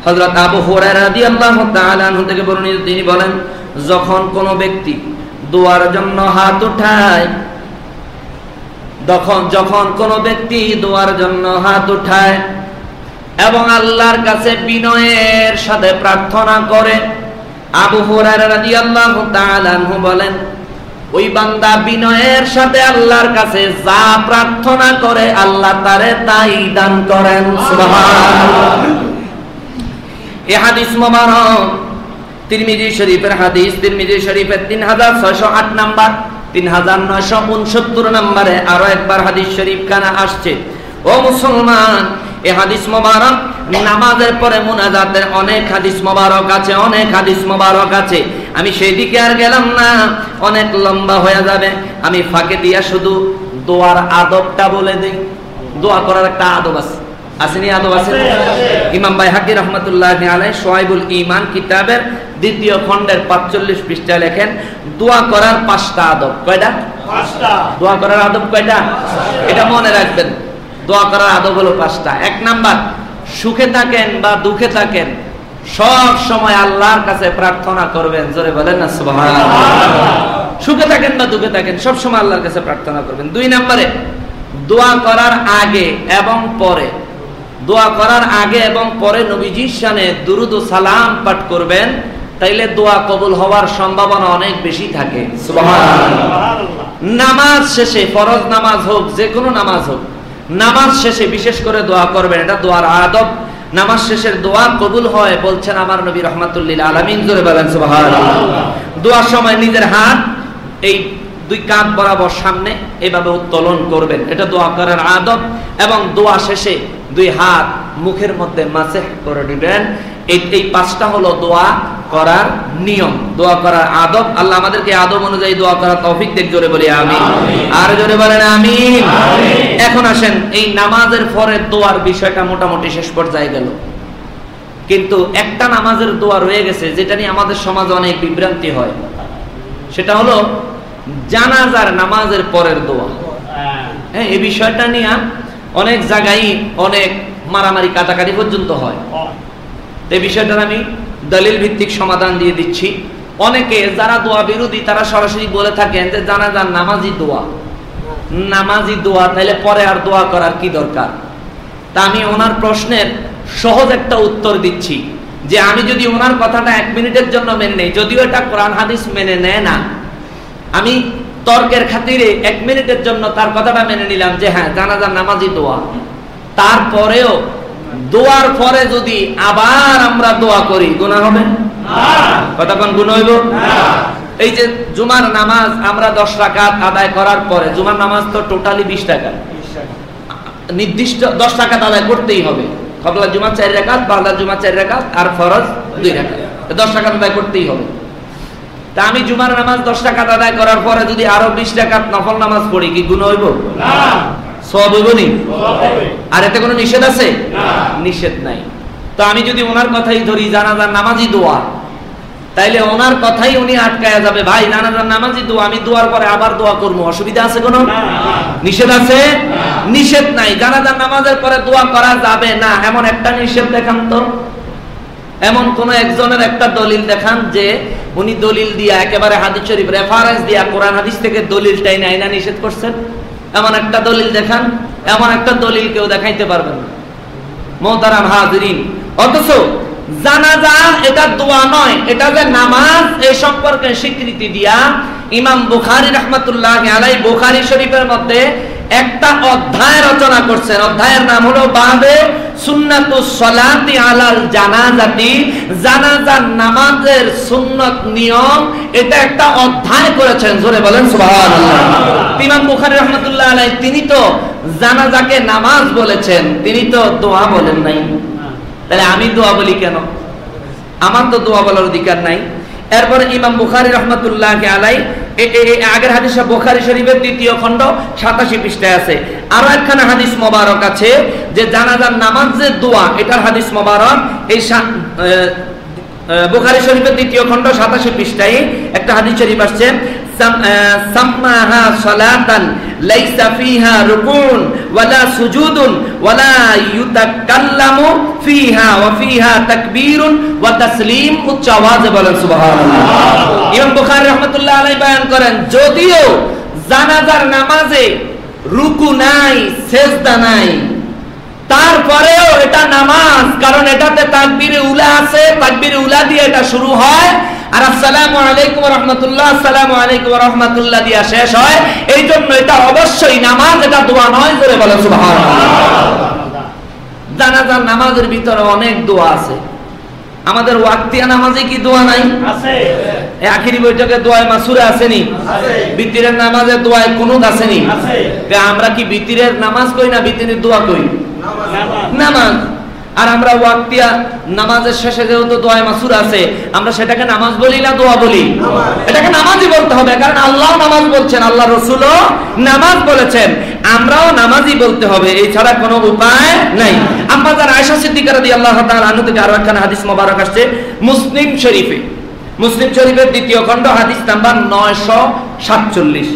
হযরত আবু হুরায়রা রাদিয়াল্লাহু তাআলা আনহু থেকে বর্ণিত, তিনি বলেন, যখন কোন ব্যক্তি দোয়ার জন্য হাত উঠায়, যখন কোন ব্যক্তি দোয়ার জন্য হাত উঠায় এবং আল্লাহর কাছে বিনয়ের সাথে প্রার্থনা করে, আবু হুরায়রা রাদিয়াল্লাহু তাআলা আনহু বলেন, ওই বান্দা বিনয়ের সাথে আল্লাহর কাছে যা প্রার্থনা করে আল্লাহ তারে তাই দান করেন। সুবহানাল্লাহ। এই হাদিস মোবারক তিরমিজি শরীফের হাদিস, তিরমিজি শরীফের 3608 নাম্বার, 3969 নম্বরে আরো একবার হাদিস শরীফ খানা আসছে। ও মুসলমান, এই হাদিস মোবারক নামাজের পরে মুনাজাতের অনেক হাদিস মোবারক আছে, অনেক হাদিস মোবারক আছে। আমি সেই দিকে আর গেলাম না, অনেক লম্বা হয়ে যাবে। আমি ফাঁকে দিয়া শুধু দোয়ার আদবটা বলে দেই। দোয়া করার একটা আদব আছে, আসেনি? আদব আছে। ইমাম বাইহাকি রাহমাতুল্লাহি আলাইহি শুআইবুল ঈমান কিতাবের 2য় খণ্ডের 45 পৃষ্ঠায় লেখেন, দোয়া করার 5টা আদব। কয়টা? 5টা। দোয়া করার আদব কয়টা? এটা মনে রাখবেন। দোয়া করার আদব হলো 5টা। 1 নাম্বার, সুখে থাকেন বা দুঃখে থাকেন, সব সময় আল্লাহর কাছে প্রার্থনা করবেন। জোরে বলেন না সুবহানাল্লাহ। সুখে থাকেন বা দুঃখে থাকেন, সব সময় আল্লাহর কাছে প্রার্থনা করবেন। 2 নম্বরে, দোয়া করার আগে এবং পরে, দোয়া করার আগে এবং পরে নবীজির শানে দুরুদ ও সালাম পাঠ করবেন, তাইলে দোয়া কবুল হওয়ার সম্ভাবনা অনেক বেশি থাকে। সুবহানাল্লাহ। নামাজ শেষে, ফরজ নামাজ হোক, যে কোনো নামাজ হোক, নামাজ শেষে বিশেষ করে দোয়া করবেন, এটা দোয়ার আদব। নামাজ শেষের দোয়া কবুল হয় বলছেন আমার নবী রাহমাতুল লিল আলামিন। জোরে বলেন সুবহানাল্লাহ। দোয়ার সময় নিজের হাত এই 2 কাঁধ বরাবর সামনে এইভাবে উত্তোলন করবেন, এটা দোয়া করার আদব। এবং দোয়া শেষে 2 হাত মুখের মধ্যে মাসেহ করে দিবেন। এই 5টা হলো দোয়া করার নিয়ম, দোয়া করার আদব। আল্লাহ আমাদেরকে আদব অনুযায়ী দোয়া করার তৌফিক দেখ। জোরে বলি আমিন। আর জোরে বলেন আমিন। এখন আসেন, এই নামাজের পরে দোয়ার বিষয়টা মোটামুটি শেষ পর্যায়ে গেল, কিন্তু একটা নামাজের দোয়া রয়ে গেছে যেটা নিয়ে আমাদের সমাজে অনেক বিভ্রান্তি হয়। সেটা হলো জানাজার নামাজের পরের দোয়া। হ্যাঁ, এই বিষয়টা নিয়ে অনেক জায়গায় অনেক মারামারি কাটাকাটি পর্যন্ত হয়। এই বিষয়টার আমি দলিল ভিত্তিক সমাধান দিয়ে দিচ্ছি। অনেকে যারা দোয়া বিরোধী তারা সরাসরি বলে থাকেন যে জানাজার নামাজি দোয়া, নামাজি দোয়া, তাইলে পরে আর দোয়া করার কি দরকার? তা আমি ওনার প্রশ্নের সহজ একটা উত্তর দিচ্ছি যে আমি যদি ওনার কথাটা 1 মিনিটের জন্য মেনে নেই, যদিও এটা কোরআন হাদিস মেনে নেয় না, আমি তর্কের খাতিরে 1 মিনিটের জন্য তার কথাটা মেনে নিলাম যে হ্যাঁ জানাজার নামাজি দোয়া। তারপরেও দোয়ার পরে যদি আবার আমরা দোয়া করি, গুনাহ হবে না? কতক্ষণ গুনাহ হইব? এই যে জুমার নামাজ আমরা 10 রাকাত আদায় করার পরে, জুমার নামাজ তো টোটালি 20 রাকাত, নির্দিষ্ট 10 রাকাত আদায় করতেই হবে। কবলা জুমা 4 রাকাত, বাদা জুমা 4 রাকাত, আর ফরজ 2 রাকাত, 10 রাকাত আদায় করতেই হবে। তা আমি জুমার নামাজ 10 রাকাত আদায় করার পরে যদি আরো 20 রাকাত নফল নামাজ পড়ি, কি গুনাহ হইব? না। সওয়াব হইব নি? আর এতে কোনো নিষেধ আছে? না, নিষেধ নাই। তো আমি যদি ওনার কথাই ধরি জানাজার নামাজি দোয়া, তাইলে ওনার কথাই উনি আটকায়া যাবে, ভাই জানাজার নামাজি দোয়া, আমি দোয়ার পরে আবার দোয়া করবো, অসুবিধা আছে কোনো? নিষেধ আছে? নিষেধ নাই। জানাজার নামাজের পরে দোয়া করা যাবে না এমন একটা নিষেধ দেখান তো। এমন কোন একজনের একটা দলিল দেখান যে উনি দলিল দিয়া একেবারে হাদিস শরীফ রেফারেন্স দিয়া কোরআন হাদিস থেকে দলিলটাই নাই না নিষেধ করছেন। এমন একটা দলিল দেখান। এমন একটা দলিল কেউ দেখাইতে পারবেন না মোহতারাম হাজিরিন। অথচ জানাজা এটা দোয়া নয়, এটা যে নামাজ, এই সম্পর্কে স্বীকৃতি দিয়া ইমাম বুখারী রাহমাতুল্লাহ আলাইহি বুখারী শরীফের মধ্যে একটা অধ্যায় রচনা করছেন। অধ্যায়ের নাম হলো বাবে সুন্নাতুস সালাতি আলাল জানাজাতি, জানাজার নামাজের সুন্নাত নিয়ম, এটা একটা অধ্যায় করেছেন। জোরে বলেন সুবহানাল্লাহ। ইমাম বুখারী রাহমাতুল্লাহ আলাইহি তিনি তো জানাজাকে নামাজ বলেছেন, তিনি তো দোয়া বলেন নাই। তাহলে আমি দোয়া বলি কেন? আমার তো দোয়া বলার অধিকার নাই। এরপরে ইমাম বুখারী রাহমাতুল্লাহ আলাইহি আগের হাদিস বুখারী শরীফের 2য় খণ্ড 87 পৃষ্ঠায় আছে। আরো একখানা হাদিস মোবারক আছে যে জানাজার নামাজের দোয়া, এটার হাদিস মোবারক এই বুখারী শরীফের 2য় খণ্ড 87 পৃষ্ঠায় একটা হাদিস শরীফ আসছে, সাম্মাহা সালাতান লাইসা ফিহা রুকুন ওয়ালা সুজুদুন ওয়ালা ইউতাকাল্লামু ফিহা ওয়া ফিহা তাকবীরুন ওয়া তাসলিম। উচ্চ আওয়াজে বলেন সুবহানাল্লাহ। ইমাম বুখারী রাহমাতুল্লাহ আলাইহি বয়ান করেন, যদিও জানাজার নামাজে রুকু নাই, সিজদা নাই, তারপরেও এটা নামাজ, কারণ এটাতে তাকবীরে উলা আছে, তাকবীরে উলা দিয়ে এটা শুরু হয় আর আসসালামু আলাইকুম ওয়া রাহমাতুল্লাহ, আসসালামু আলাইকুম ওয়া রাহমাতুল্লাহ দিয়া শেষ হয়। এই জন্য এটা অবশ্যই নামাজ, এটা দোয়া নয়। জোরে বলেন সুবহানাল্লাহ। জানাজার নামাজের ভিতরে অনেক দোয়া আছে। আমাদের ওয়াক্তিয়া নামাজে কি দোয়া নাই? আছে। এই আখিরি বৈঠকে দোয়ায়ে মাসুরা আসেনি? আছে। বিতিরের নামাজে দোয়ায়ে কুনুত আসেনি? আছে। আমরা কি বিতিরের নামাজ কই না বিতিরের দোয়া কই? নামাজ। আর আমরা ওয়াক্তিয়া নামাজের শেষে যেহেতু দোয়া মাসুর আছে, আমরা সেটাকে নামাজ বলি না দোয়া বলি? এটাকে নামাজই বলতে হবে, কারণ আল্লাহ নামাজ বলছেন, আল্লাহ রাসূলও নামাজ বলেছেন, আমরাও নামাজই বলতে হবে, এই ছাড়া কোনো উপায় নাই। আম্মা জান আয়েশা সিদ্দিকা রাদিয়াল্লাহু তাআলা আনহা থেকে আরো একটা হাদিস মোবারক আসছে মুসলিম শরীফে, মুসলিম শরীফের 2য় খণ্ড হাদিস নাম্বার 947।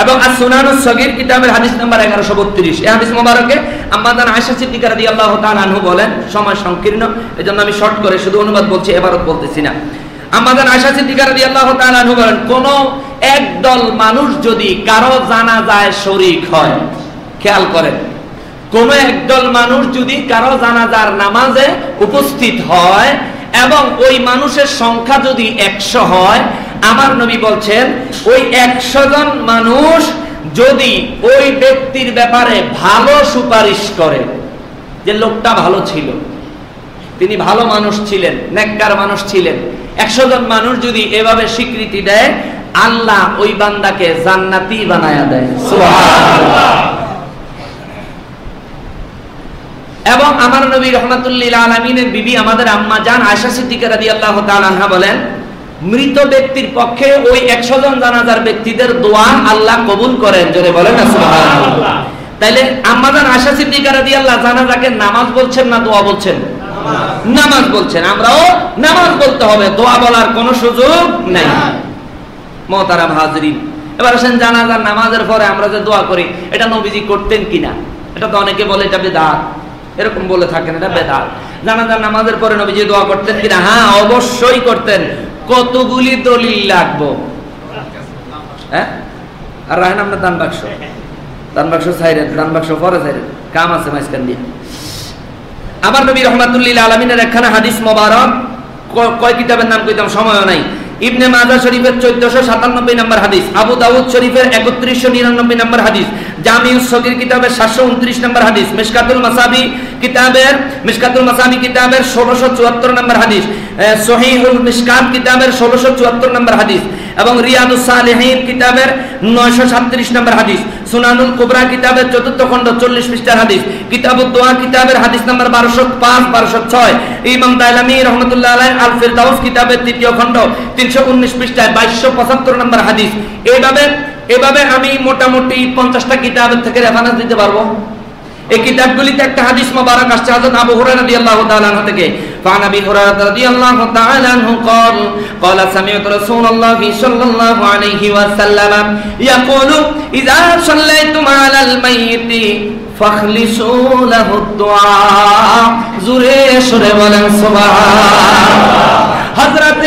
এবং as-সুনানুস সগীর কিতাবের হাদিস নাম্বার 1132। এই হাদিস মোবারকে আম্মা জান আয়েশা সিদ্দিকা রাদিয়াল্লাহু তাআলা আনহু বলেন, সময় সংকীর্ণ এজন্য আমি শর্ট করে শুধু অনুবাদ বলছি, এবারত বলতেছি না। আম্মা জান আয়েশা সিদ্দিকা রাদিয়াল্লাহু তাআলা আনহু বলেন, কোন একদল মানুষ যদি কারো জানাজায় শরীক হয়, খেয়াল করেন, কোন একদল মানুষ যদি কারো জানাজার নামাজে উপস্থিত হয় এবং ওই মানুষের সংখ্যা যদি 100 হয়, আমার নবী বলছেন ওই 100 জন মানুষ যদি ওই ব্যক্তির ব্যাপারে ভালো সুপারিশ করে, যে লোকটা ভালো ছিল, তিনি ভালো মানুষ ছিলেন, নেককার মানুষ ছিলেন, 100 জন মানুষ যদি এভাবে স্বীকৃতি দেয়, আল্লাহ ওই বান্দাকে জান্নাতি বানায়া দেয়। সুবহানাল্লাহ। এবং আমার নবী রাহমাতুল্লিল আলামিনের বিবি আমাদের আম্মা জান আয়েশা সিদ্দিকা রাদিয়াল্লাহু তাআলা আনহা বলেন, মৃত ব্যক্তির পক্ষে ওই 100 জন জানাজার ব্যক্তিদের দোয়া আল্লাহ কবুল করেন। জোরে বলেন না সুবহানাল্লাহ। তাইলে আম্মা জান আয়েশা সিদ্দিকা রাদিয়াল্লাহু জানাজাকে নামাজ বলছেন না দোয়া বলছেন? নামাজ বলছেন। আমরাও নামাজ বলতে হবে, দোয়া বলার কোনো সুযোগ নাই। মুহতারাম হাজিরিন, এবার আসেন জানাজার নামাজের পরে আমরা যে দোয়া করি, এটা নবীজি করতেন কিনা? এটা তো অনেকে বলে এটা বেদাত, এরকম বলে থাকেন, এটা বেদাত। জানাজার নামাজের পরে নবীজি দোয়া করতেন কিনা? হ্যাঁ, অবশ্যই করতেন। কতগুলি দলিল লাগবো? হ্যাঁ, আর রাহেন আমরা দান বাক্স ছাইরেন, দান বাক্স পরে ছাইরেন, কাম আছে মাঝখান দিয়ে। আমার নবী রাহমাতুল্লিল আলামিনের একখানা হাদিস মোবারক, কয় কিতাবের নাম কইতাম, সময় নাই। ইবনে মাজাহ শরীফের 1497 নম্বর হাদিস, আবু দাউদ শরীফের 3199 নম্বর হাদিস, জামিউস সগীর কিতাবের 729 নম্বর হাদিস, মিশকাতুল মাসাবি কিতাবের 1674 নম্বর হাদিস, সহিহুল মিশকাত কিতাবের 1674 নম্বর হাদিস এবং রিয়াদুস সালিহিন কিতাবের 937 নম্বর হাদিস, সুনানুল কুবরা কিতাবের 4th খণ্ড 40 পৃষ্ঠার হাদিস, কিতাবুদ দোয়া কিতাবের হাদিস নাম্বার 1205 1206, ইমাম দাইলামী রাহমাতুল্লাহ আলাইহি আল ফিরদাউস কিতাবের 3য় খণ্ড 319 পৃষ্ঠায় 2275 নম্বর হাদিস। এভাবে আমি মোটামুটি 50টা কিতাবের থেকে রেফারেন্স দিতে পারবো। এই কিতাবগুলিতে একটা হাদিস মোবারক আসছে হযরত আবু হুরায়রা রাদিয়াল্লাহু তাআলা আনহু থেকে, ফান আবি হুরায়রা রাদিয়াল্লাহু তাআলা আনহু قال سمعت رسول الله صلى الله عليه وسلم يقول اذا صليتم على الميت فاخلصوا له الدعاء। জোরে সুরে বলেন সুবহানাল্লাহ। হযরত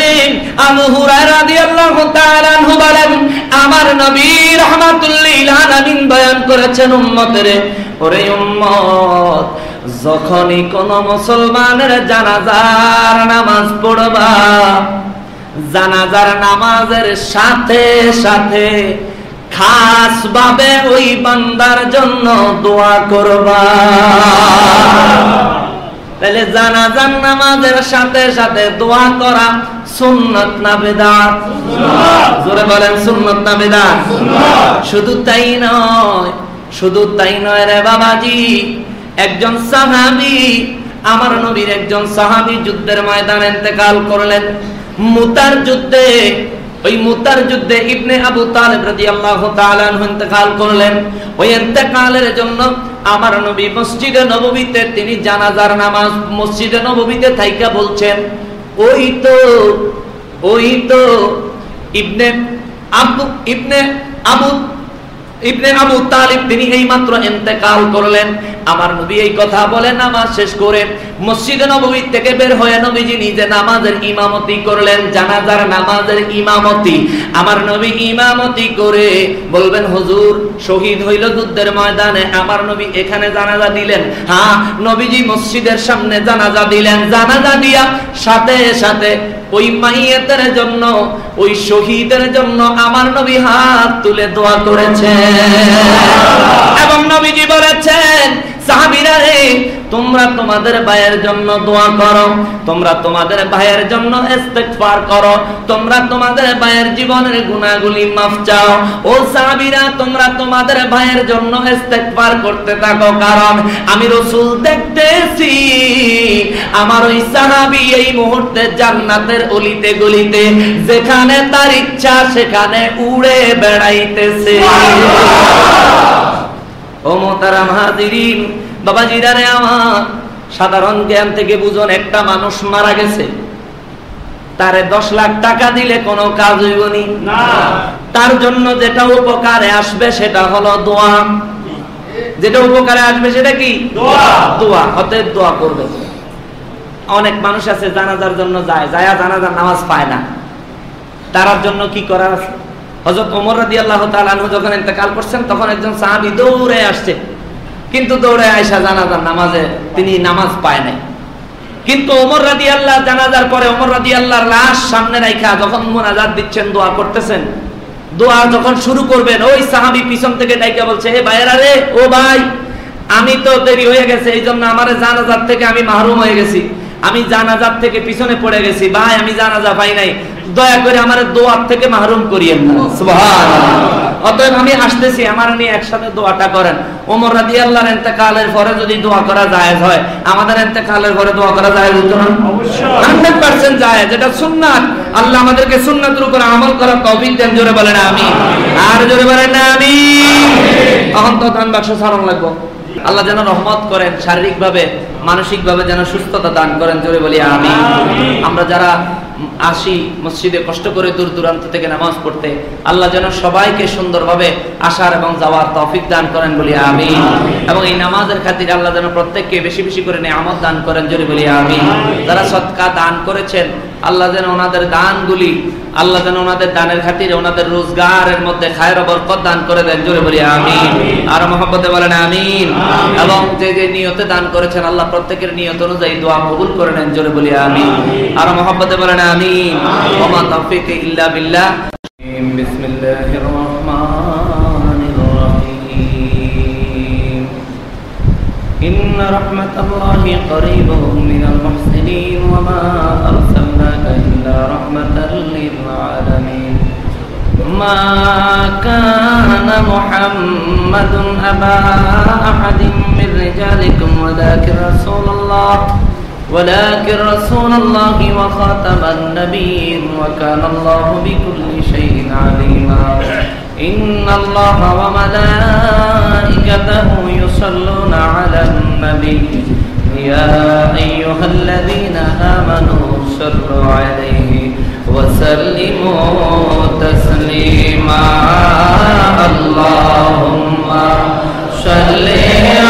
আবু হুরায়রা রাদিয়াল্লাহু তাআলা আনহু বলেন, আমার নবী রাহমাতুল্লিল আলামিন বয়ান করেছেন, উম্মতেরে, ওরে উম্মত, যখনই কোন মুসলমানের জানাজার নামাজ পড়বা, জানাজার নামাজের সাথে সাথে খাস ভাবে ওই বান্দার জন্য দোয়া করবা। তাহলে জানাজার নামাজের সাথে সাথে দোয়া করা সুন্নাত না বিদআত? জোরে বলেন, সুন্নাত না বিদআত? শুধু তাই নয় রে বাবাজি, একজন সাহাবী, আমার নবীর একজন সাহাবী যুদ্ধের ময়দানে ইন্তেকাল করলেন। মুতার যুদ্ধে, ওই মুতার যুদ্ধে ইবনে আবু তালিব রাদিয়াল্লাহু তাআলা আনহু ইন্তেকাল করলেন। ওই ইন্তেকালের জন্য আমার নবী মসজিদে নববীতে তিনি জানাজার নামাজ মসজিদে নববীতে থাইকা বলছেন, ওই তো ইবনে আবু তালিব তিনি এইমাত্র ইন্তেকাল করলেন। আমার নবী এই কথা বলে নামাজ শেষ করে মসজিদে নববী থেকে বের হয়ে নবীজি নিজে নামাজের ইমামতি করলেন, জানাজার নামাজের ইমামতি। আমার নবী ইমামতি করে বলবেন, হুজুর শহীদ হইল যুদ্ধের ময়দানে, আমার নবী এখানে জানাজা দিলেন। হ্যাঁ, নবীজি মসজিদের সামনে জানাজা দিলেন। জানাজা দিয়া সাথে সাথে ওই মাইয়াতের জন্য, ওই শহীদের জন্য আমার নবী হাত তুলে দোয়া করেছেন এবং নবীজি বলেছেন, সাহাবীরা রে, তোমরা তোমাদের ভাইয়ের জন্য দোয়া করো, তোমরা তোমাদের ভাইয়ের জন্য ইস্তেগফার করো, তোমরা তোমাদের ভাইয়ের জীবনের গুনাহগুলি মাফ চাও। ও সাহাবীরা, তোমরা তোমাদের ভাইয়ের জন্য ইস্তেগফার করতে থাকো, কারণ আমি রাসূল দেখতেছি আমার ওই সাহাবী এই মুহূর্তে জান্নাতের অলিতে গলিতে যেখানে তার ইচ্ছা সেখানে উড়ে বেড়াইতেছে। ও মুহতারাম হাজিরিন, বাবাজিরা রে আমার, সাধারণ জ্ঞান থেকে বুঝুন, একটা মানুষ মারা গেছে, তারে 10 লাখ টাকা দিলে কোনো কাজ হইব না। তার জন্য যেটা উপকারে আসবে সেটা হলো দোয়া। যেটা উপকারে আসবে সেটা কি? দোয়া। অতএব দোয়া করবে। অনেক মানুষ আছে জানাজার জন্য যায় জানাজার নামাজ পায় না, তার জন্য কি করা আছে? হযরত ওমর রাদিয়াল্লাহু তাআলা আনহু যখন ইন্তেকাল করছেন তখন একজন সাহাবী দৌড়ে আসছে, কিন্তু দৌড়ে আয়েশা জানাজার নামাজে তিনি নামাজ পায় নাই। কিন্তু ওমর রাদিয়াল্লাহু জানাজার পরে ওমর রাদিয়াল্লাহর লাশ সামনে রাখা যখন মুনাজাত দিচ্ছেন, দোয়া করতেছেন, দোয়া যখন শুরু করবেন, ওই সাহাবী পিছন থেকে ডাইকা বলছে, হে ভাইয়েরা রে, ও ভাই, আমি তো দেরি হয়ে গেছে, এই জন্য আমার জানাজার থেকে আমি মাহরুম হয়ে গেছি, আমি জানাজার থেকে পিছনে পড়ে গেছি, ভাই আমি জানাজা পাই নাই, দয়া করে আমার দোয়ার থেকে মাহরুম করিয়েন না। সুবহানাল্লাহ। অতএব আমি আসতেছি, আমার নিয়ে একসাথে দোয়াটা করেন। ওমর রাদিয়াল্লাহর ইন্তেকালের পরে যদি দোয়া করা জায়েজ হয়, আমাদের ইন্তেকালের পরে দোয়া করা জায়েজ হতো না? অবশ্যই 100% জায়েজ। এটা সুন্নাত। আল্লাহ আমাদেরকে সুন্নাতের উপর আমল করার তৌফিক দেন। জোরে বলেন আমিন। আর জোরে বলেন আমিন। তখন তো দান বাক্স সারণ লাগবে। আল্লাহ যেন রহমত করেন, শারীরিকভাবে মানসিকভাবে যেন সুস্থতা দান করেন। জোরে বলি আমিন। আমরা যারা আসি মসজিদে কষ্ট করে দূর দূরান্ত থেকে নামাজ পড়তে, আল্লাহ যেন সবাইকে সুন্দরভাবে আসার এবং যাওয়ার তৌফিক দান করেন, বলি আমিন। এবং এই নামাজের খাতিরে আল্লাহ যেন প্রত্যেককে বেশি বেশি করে নিয়ামত দান করেন। জোরে বলি আমিন। যারা সদকা দান করেছেন, আল্লাহ যেন ওনাদের দানগুলি, আল্লাহ যেন ওনাদের দানের খাতিরে ওনাদের রোজগারের মধ্যে খায়ের ও বরকত দান করে দেন। জোরে বলি আমিন। আর মহব্বতে বলেন আমিন। এবং যে যে নিয়তে দান করেছেন, আল্লাহ প্রত্যেকের নিয়ত অনুযায়ী দোয়া কবুল করে নেন। জোরে বলি আমিন। আর মহব্বতে বলেন আমিন। ওয়া মা তাওফীক ইল্লা বিল্লাহ। বিসমিল্লাহির রহমানির রহিম। ইন্না রাহমাতাল্লাহি করিবুম মিনাল মুহসিনিন ওয়া মা আরসালনাকা ইল্লা রাহমাতাল লিল আলামিন। মা কানা মুহাম্মাদুন আবা আহাদিন মির রিজালিকুম ولكن رسول الله وخاتم النبيين وكان الله بكل شيء عليما. إن الله وملائكته يصلون على النبي يا أيها الذين آمنوا صلوا عليه وسلموا تسليما. اللهم صل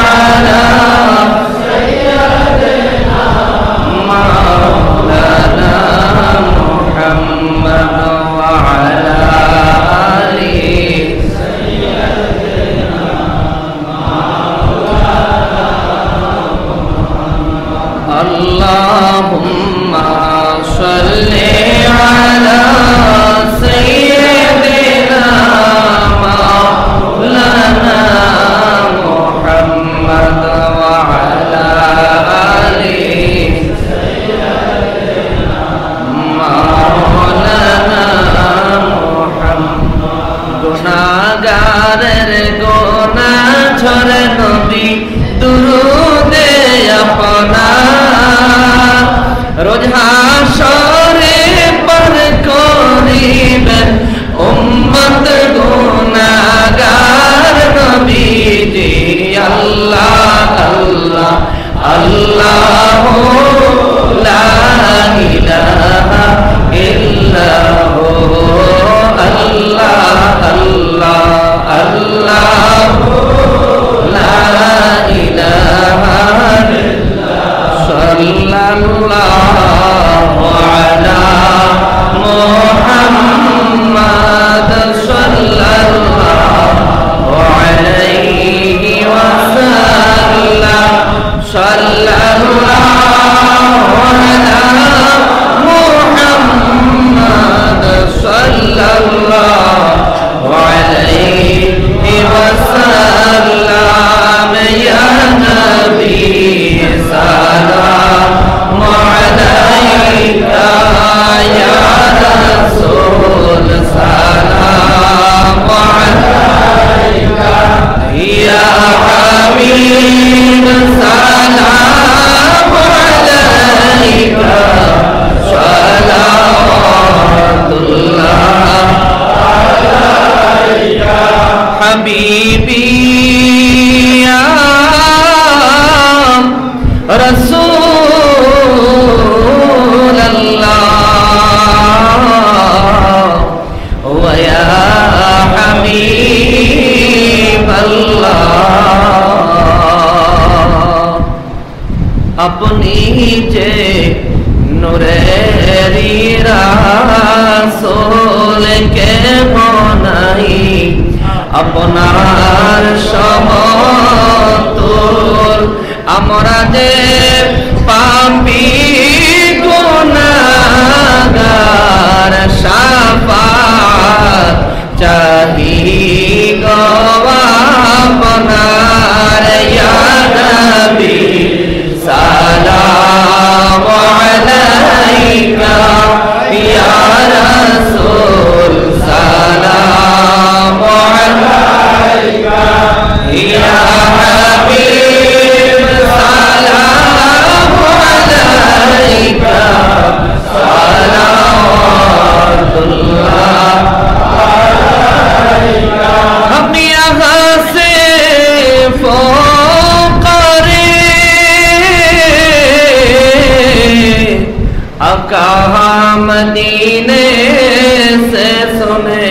على اللهم صل على سيدنا مولانا محمد وعلى آله مولانا محمد. গুনাহগারের গুনাহ ঝরে নবী দুরুদে আপনার, রোজ হাসরে পার করিবেন উম্মত গুনাহগার নবীজি। আল্লাহ আল্লাহ আল্লাহু লা ইলাহা ইল্লাহু আল্লাহ আল্লাহ আল্লাহু লা ইলাহা সাল্লাল্লাহু আলা মুহাম্মাদ সাল্লাল্লাহু আলাইহি ওয়াসাল্লাম। সাল্লাল্লাহু আলা মুহাম্মাদ সাল্লাল্লাহু আলাইহি ওয়াসাল্লাম। ইয়া নবী সালাম আলাইকা, ইয়া রাসূল সালাম আলাইকা, ইয়া হাবিব সালাম আলাইকা, সালাওয়াতুল্লাহ আলাইকা হাবিবি अपनी जे नूरेरी रासूल के बनाई अपनार समतुल আমরা যে পাপী গুনাহগার শাফাত চাহি গো আপনার ইয়া নবী সালাম আলাইকা ইয়া রাসূল সালাম আলাইকা ইয়া হাবিব সালাম আলাইকা সালাওয়াতুল্লাহ আলাইকা हम यहाँ से कहा मदीने से सुने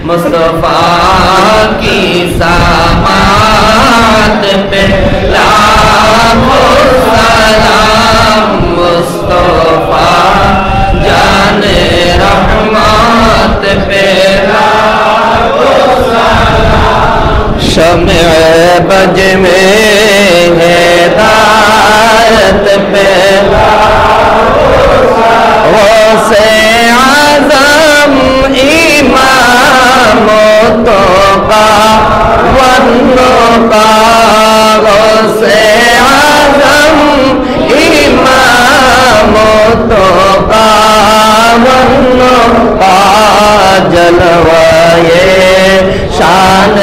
मुस्तफा की सामात पे लाखों सलाम मुस्तफा जाने रहमत पे लाखों सलाम शम्ए बज में हिदायत पे से आज़म इमाम तो का वन्नो का से आज़म इमाम तो का वन्नो का जलवाए शान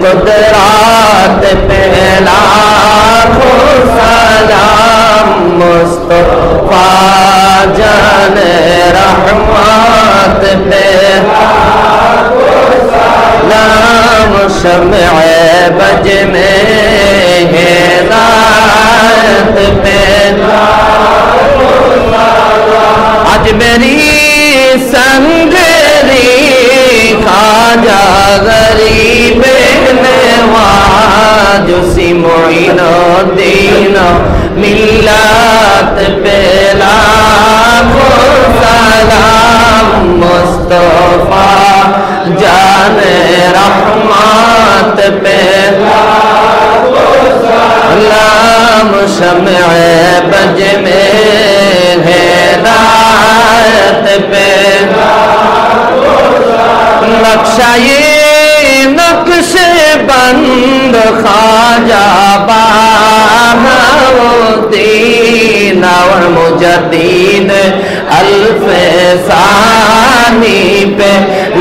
कुदरत पे लाखों सलाम मुस्तफा जाने रहमत पे नाम शम्ए बज में हिदायत पे आज मेरी संगरी खाजा गरीब नवाज उसी मोइनुद्दीन मिल्लत पे लाखों सलाम मुस्तफा जाने रहमत पे सलाम शम्ए बज में हिदायत पे नक्शा ये नक्शे बंद खाजा बाहुद्दीन और मुजद्दिद अल्फे सानी पे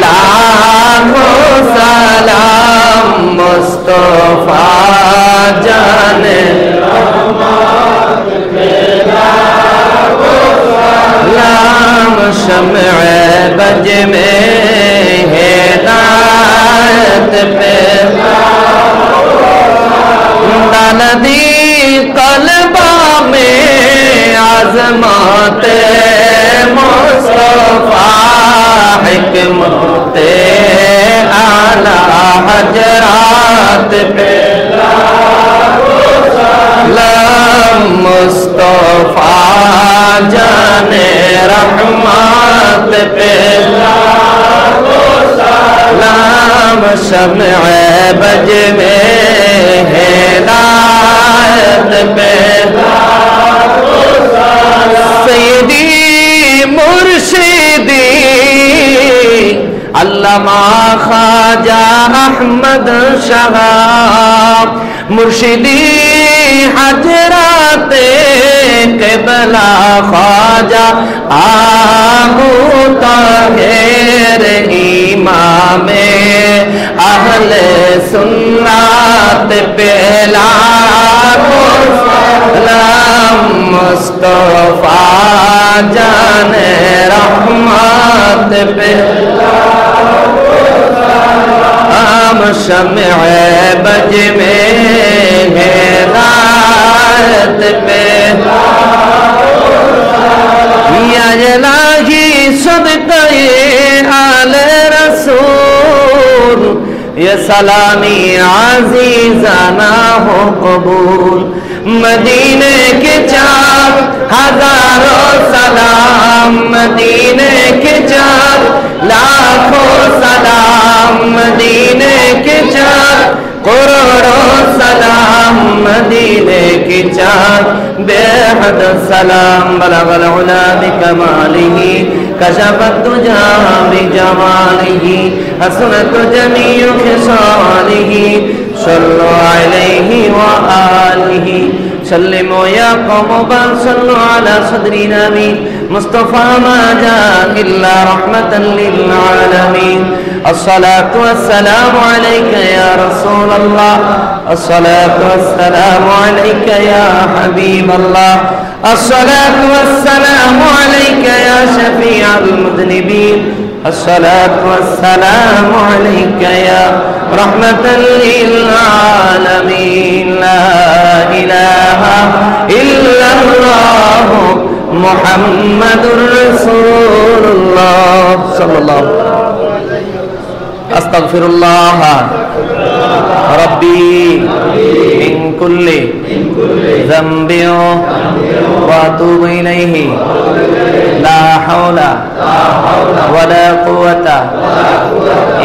लाखों सलाम मुस्तफा जाने रहमत पे लाम शम्ए बज में हिदायत पे नदी कल्बा में आज़मात मुस्तफा हिकमत आला हजरात पे सलाम मुस्तफा जाने रहमत पे सलाम शम्ए बज में हिदायत पे सैयदी मुर्शिदी अल्लामा ख्वाजा अहमद शाह मुर्शिदी हजराते क़िबला ख्वाजा आबू ताहिर इमामे अहले सुन्नत पे लाखों सलाम मुस्तफा जाने रहमत पे हम शम्ए बज में हिदायत पे या इलाही सदक़े आले रसूल ये सलामी आज़ीज़ाना हो कबूल मदीने के 4,000 सलाम, मदीने के 4 लाखों सलाम, मदीने के 4 करोड़ों सलाम, मदीने की 4 बेहद सलाम। बलगल उला बिकमालिही कशफत तुजा बिजमालिही हसनत जमीउ खिसालिही सल्लु अलैहि व आलिहि सल्लिमु या कौम बल सल्लु अला सदरी नबी मुस्तफा मा जा इल्ला रहमतन लिल आलमीन। अस्सलातु वस्सलामु अलैका या रसूल अल्लाह, अस्सलातु वस्सलामु अलैका या हबीब अल्लाह, अस्सलातु वस्सलामु अलैका या शफीअल मुज़निबीन, अस्सलातु वस्सलामु अलैका या रहमतल लिल आलमीन। ला इलाहा इल्लल्लाह मुहम्मदुर रसूलुल्लाह सल्लल्लाहु अलैहि वसल्लम। अस्तगफिरुल्लाह रब्बी मिन कुल्ली ज़ंबिन व अतूबु इलैहि ला हौला वला कुव्वता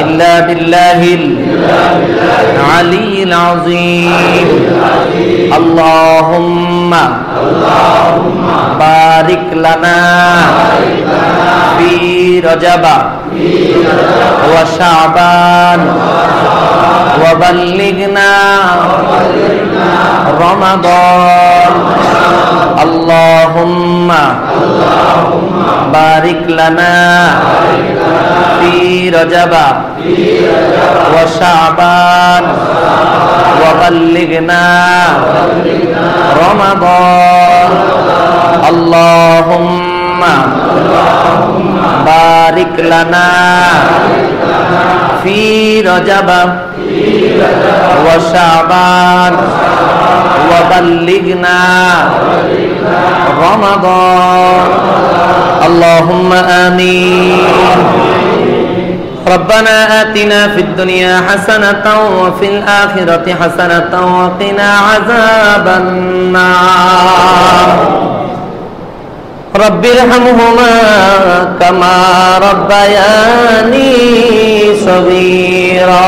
इल्ला बिल्लाहिल अलीय्यिल अज़ीम। अल्लाहुम्मा बारिक लना फी रजब व शाबान व बल्लिगना रमज़ान। अल्लाहुम्मा बारिक लना फी रजब व शाबान व बल्लिगना रमज़ान। अल्लाहुम्मा बारिक लना फी रजब व शाबान व बल्लिगना रमज़ान। अल्लाहुम्मा आमीन। रब्बना आतिना फिद दुनिया हसनतन व फिल आखिरति हसनतन व क़िना अज़ाबन नार। रब्बिरहमहुमा कमा रब्बयानी सगीरा।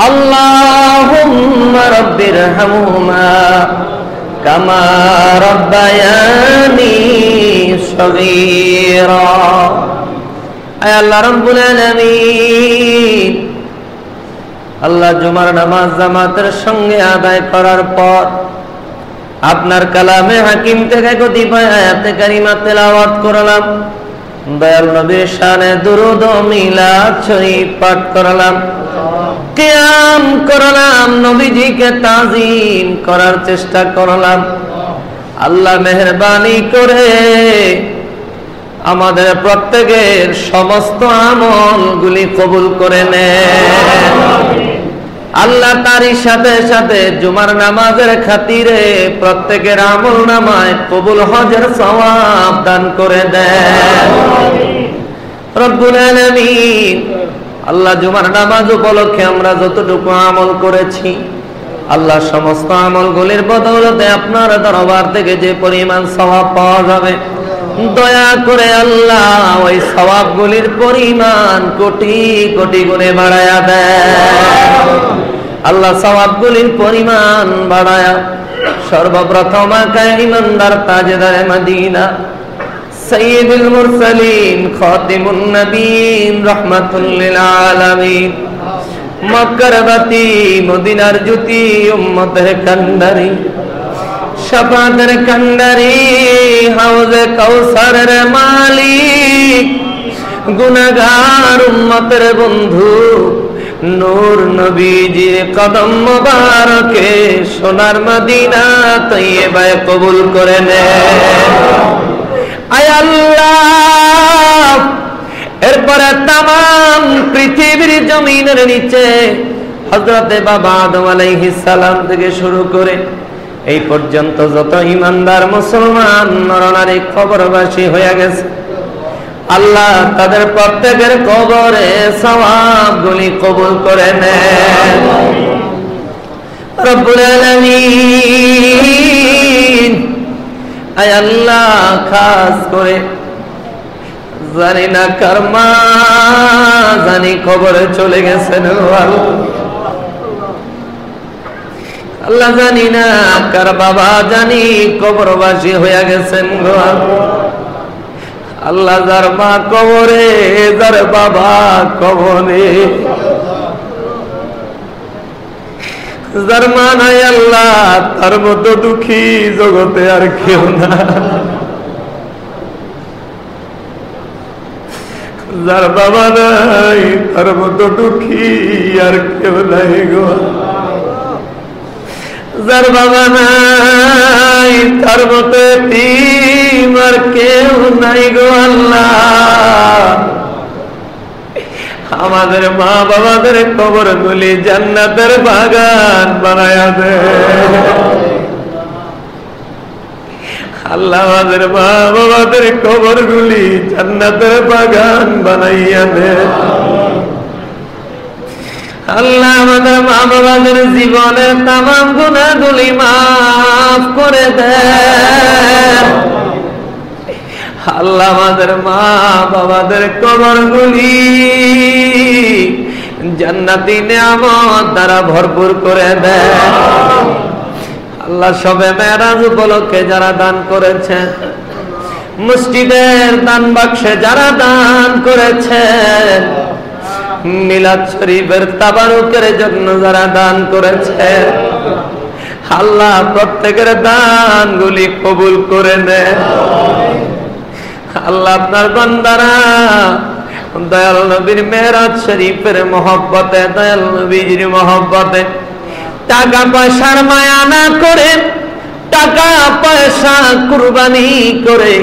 अल्लाहुम्मा रब्बिरहमहुमा कमा रब्बयानी सगीरा। आय अल्लाह रब्बुल आलामीन, আল্লাহ জুমার নামাজ জামাতের সঙ্গে আদায় করার পর আপনার কালামে হাকিম থেকে কতিপয় আয়াতে কারিমা তেলাওয়াত করলাম, দয়াল নবীর শানে দুরূদ ও মিলাদ শরীফ পাঠ করলাম, কিয়াম করলাম, নবীজিকে তাজিম করার চেষ্টা করলাম। আল্লাহ মেহেরবানি করে আমাদের প্রত্যেকের সমস্ত আমলগুলি কবুল করে নেন। আল্লাহ তারই সাথে সাথে জুমার নামাজের খাতিরে প্রত্যেকের আমল নামায় কবুল হজের সওয়াব দান করে দেন রব্বুল আলামিন। আল্লাহ জুমার নামাজ উপলক্ষে আমরা যতটুকু আমল করেছি, আল্লাহ সমস্ত আমলগুলির বদৌলতে আপনার দরবার থেকে যে পরিমাণ সওয়াব পাওয়া যাবে, দয়া করে আল্লাহ ওই সওয়াবগুলির পরিমাণ কোটি কোটি গুণে বাড়ায়া দেন। আল্লাহ সওয়াবগুলির পরিমাণ বাড়ায়া সর্বপ্রথম ইমানদার তাজদার মদিনা সাইয়্যিদুল মুরসালিন খাতিমুন নবীন রাহমাতুল লিল আলামিন মক্কার বাতি মদিনার জ্যোতি উম্মতের কান্ডারি শাফাতের কান্ডারি হাউজে কাউসারের মালিক গুনাহগার উম্মতের বন্ধু নূর নবীজির কদম মোবারকে সোনার মদিনা তৈয়বায় কবুল করে নেন আয় আল্লাহ। এরপরে তামাম পৃথিবীর জমিনের নিচে হযরতে বাবা আদম আলাইহিস সালাম থেকে শুরু করে এই পর্যন্ত যত ঈমানদার মুসলমান নরনারী কবরবাসী হয়ে গেছে, আল্লাহ তাদের প্রত্যেকের কবরে সওয়াবগুলি কবুল করে নেন। রব্বুল আলামিন আয় আল্লাহ খাস করে জানি না কার মা জানি কবরে চলে গেছেন আল্লাহ, জানি না কার বাবা জানি কবরবাসী হয়ে গেছেন গো আল্লাহ। যার মা কবরে, যার বাবা কবরে, যার মা নাই আল্লাহ, তার মতো দুঃখী জগতে আর কেউ না। যার বাবা নাই তার মতো দুঃখী আর কেউ নাই গো। যার বাবা নাই তার মতো এতিম আর কেউ নাই গো আল্লাহ। আমাদের মা বাবাদের কবর গুলি জান্নাতের বাগান বানায়া দে আল্লাহ। আমাদের মা বাবাদের কবর গুলি জান্নাতের বাগান বানাইয়া দে আল্লাহ। আমাদের মা বাবাদের জীবনের তামাম গুনাহগুলি মাফ করে দে আল্লাহ। আমাদের মা বাবাদের কবরগুলি জান্নাতি নিয়ামত দ্বারা ভরপুর করে দে আল্লাহ। সবে মেরাজ উপলক্ষে যারা দান করেছে, মসজিদের দান বাক্সে যারা দান করেছে, মিলাদ শরীফের তাবারুকের জন্য যারা দান করেছে, আল্লাহ প্রত্যেকের দানগুলি কবুল করে নেয় আল্লাহ। আপনার বান্দারা দয়াল নবীর মেরাজ শরীফের মহব্বতে, দয়াল নবীর মহব্বতে টাকা পয়সার মায়া না করে, টাকা পয়সা কুরবানি করে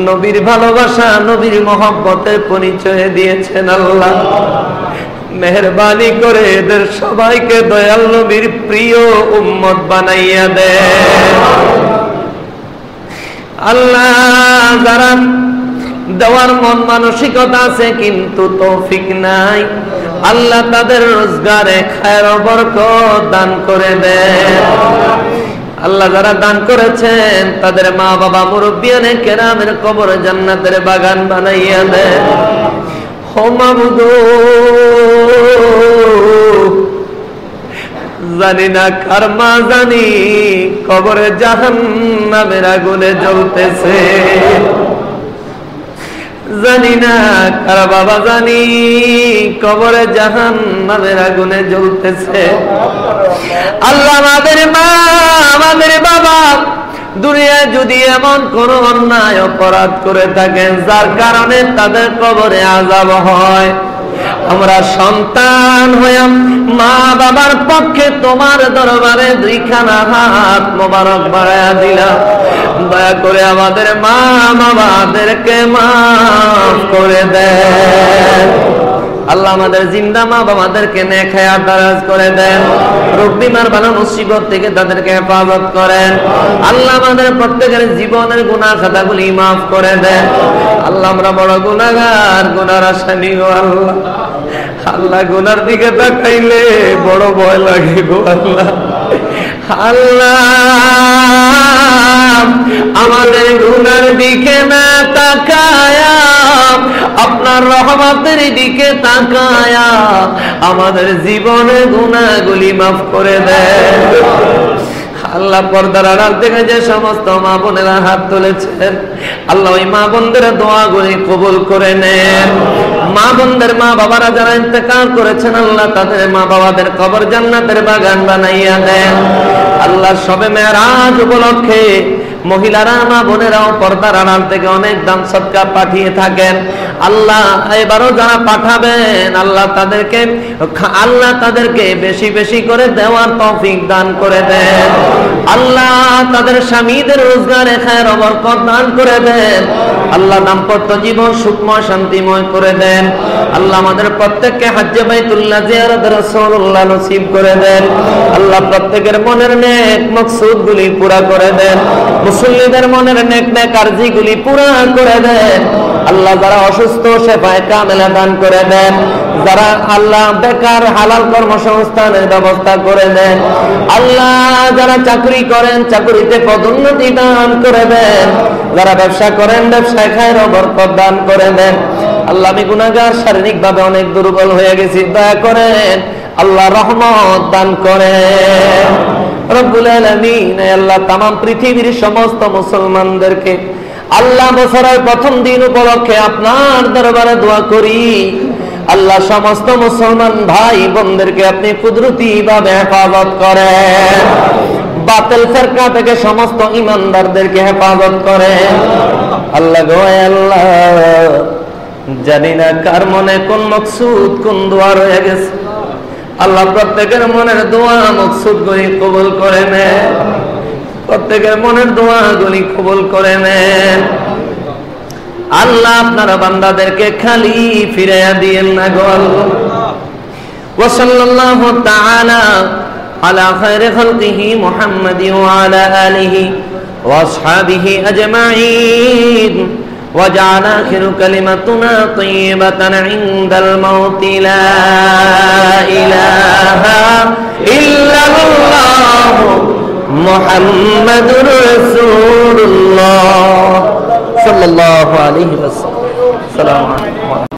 নবীর ভালোবাসা, নবীর মহব্বতের পরিচয় দিয়েছেন আল্লাহ। মেহেরবানি করে এদের সবাইকে দয়াল নবীর প্রিয় উম্মত বানাইয়া দে আল্লাহ। যারা দেওয়ার মন মানসিকতা আছে কিন্তু তৌফিক নাই, আল্লাহ তাদের রোজগারে খায়ের ও বরকত দান করে দেন আল্লাহ। যারা দান করেছেন তাদের মা বাবা মুরব্বিয়ানে কেরামের কবর জান্নাতের বাগান বানাইয়া দেন। ও মাবুদ, জানি না কার মা জানি কবরে জাহান্নামের আগুনে জ্বলতেছে, জানি না কার বাবা জানি কবরে জাহান্নামের আগুনে জ্বলতেছে আল্লাহ। আমাদের মা, আমাদের বাবা দুনিয়ায় যদি এমন কোন অন্যায় অপরাধ করে থাকেন যার কারণে তাদের কবরে আযাব হয়, আমরা সন্তান হয়ে মা বাবার পক্ষে তোমার দরবারে দুইখানা হাত মোবারক বাড়ায়া দিলাম। দয়া করে আমাদের মা বাবাদেরকে মাফ করে দেন আল্লাহ। আমাদের জিন্দা মা বাবাদেরকে নেক হায়াত দারাজ করে দেন, রোগ বিমার বালা মুসিবত থেকে তাদেরকে হেফাজত করেন আল্লাহ। আমাদের প্রত্যেকের জীবনের গুনাহ খাতাগুলি মাফ করে দেন আল্লাহ। আমরা বড় গুনাহগার, গুনার আসামি গো আল্লাহ। আল্লাহ গুনার দিকে তাকাইলে বড় ভয় লাগে গো আল্লাহ। আল্লাহ আমাদের গুনার দিকে না তাকায়া আপনার রহমতের দিকে তাকায়া আমাদের জীবনের গুনাহগুলি মাফ করে দেন আল্লাহ। পর্দার আড়াল থেকে যে সমস্ত মা বোনেরা হাত তুলেছেন আল্লাহ, ওই মা বোনদের দোয়াগুলি কবুল করে নেন। মা বোনদের মা বাবারা যারা ইন্তেকাল করেছেন আল্লাহ, তাদের মা বাবাদের কবর জান্নাতের বাগান বানাইয়া দেন আল্লাহ। সবে মেরাজ উপলক্ষে মহিলারা মা বোনেরাও পর্দার আড়াল থেকে অনেক দান সদকা পাঠিয়ে থাকেন আল্লাহ। এবারও যারা পাঠাবেন আল্লাহ তাদেরকে বেশি বেশি করে দেওয়ার তৌফিক দান করে দেন আল্লাহ। তাদের স্বামীদের রোজগারে খায়ের ও বরকত দান করে দেন আল্লাহ। দাম্পত্য জীবন সুখময় শান্তিময় করে দেন আল্লাহ। আমাদের প্রত্যেককে হজ্জে বাইতুল্লাহ জিয়ারত রাসূলুল্লাহ নসিব করে দেন আল্লাহ। প্রত্যেকের মনের নেক মাকসুদগুলি পুরা করে দেন, মুসল্লিদের মনের নেক নেক আরজিগুলি পুরা করে দেন আল্লাহ যারা অসুস্থ শেফায়ে কামেলা দান করে দেন, যারা আল্লাহ বেকার হালাল কর্মসংস্থানের ব্যবস্থা করে দেন, আল্লাহ যারা চাকরি করেন চাকরিতে পদোন্নতি দান করে দেন, যারা ব্যবসা করেন ব্যবসায় খায়ের বরকত দান করে দেন। আল্লাহ আমি গুনাহগার, শারীরিক ভাবে অনেক দুর্বল হয়ে গেছি, দয়া করেন আল্লাহ রহমত দান করেন রব্বুল আলামিন। আল্লাহ তামাম পৃথিবীর সমস্ত মুসলমানদেরকে আল্লাহ বছরের প্রথম দিন উপলক্ষে আপনার দরবারে দোয়া করি, আল্লাহ সমস্ত মুসলমান ভাই বোনদেরকে আপনি কুদরতি ভাবে হেফাজত করেন, বাতিল ফিরকা থেকে সমস্ত ঈমানদারদেরকে হেফাজত করেন। আল্লাহ গো আল্লাহ, জানি না কার মনে কোন মকসুদ কোন দোয়া রয়ে গেছে, আল্লাহ প্রত্যেকের মনের দোয়া মকসুদ গুলি কবুল করে নেন, প্রত্যেকের মনের দোয়া গুলি কবুল করে নেন। আল্লাহ আপনারা বান্দাদেরকে খালি ফিরাইয়া দিয়েন না গো আল্লাহ। ওয়া সাল্লাল্লাহু তাআলা আলা খায়রি খালকিহি মুহাম্মাদিন ওয়া আলা আলিহি ওয়া আসহাবিহি আজমাইন। وجعل آخر كلمتنا طيبة عند الموت لا إله إلا الله محمد رسول الله صلى الله عليه وسلم. السلام عليكم.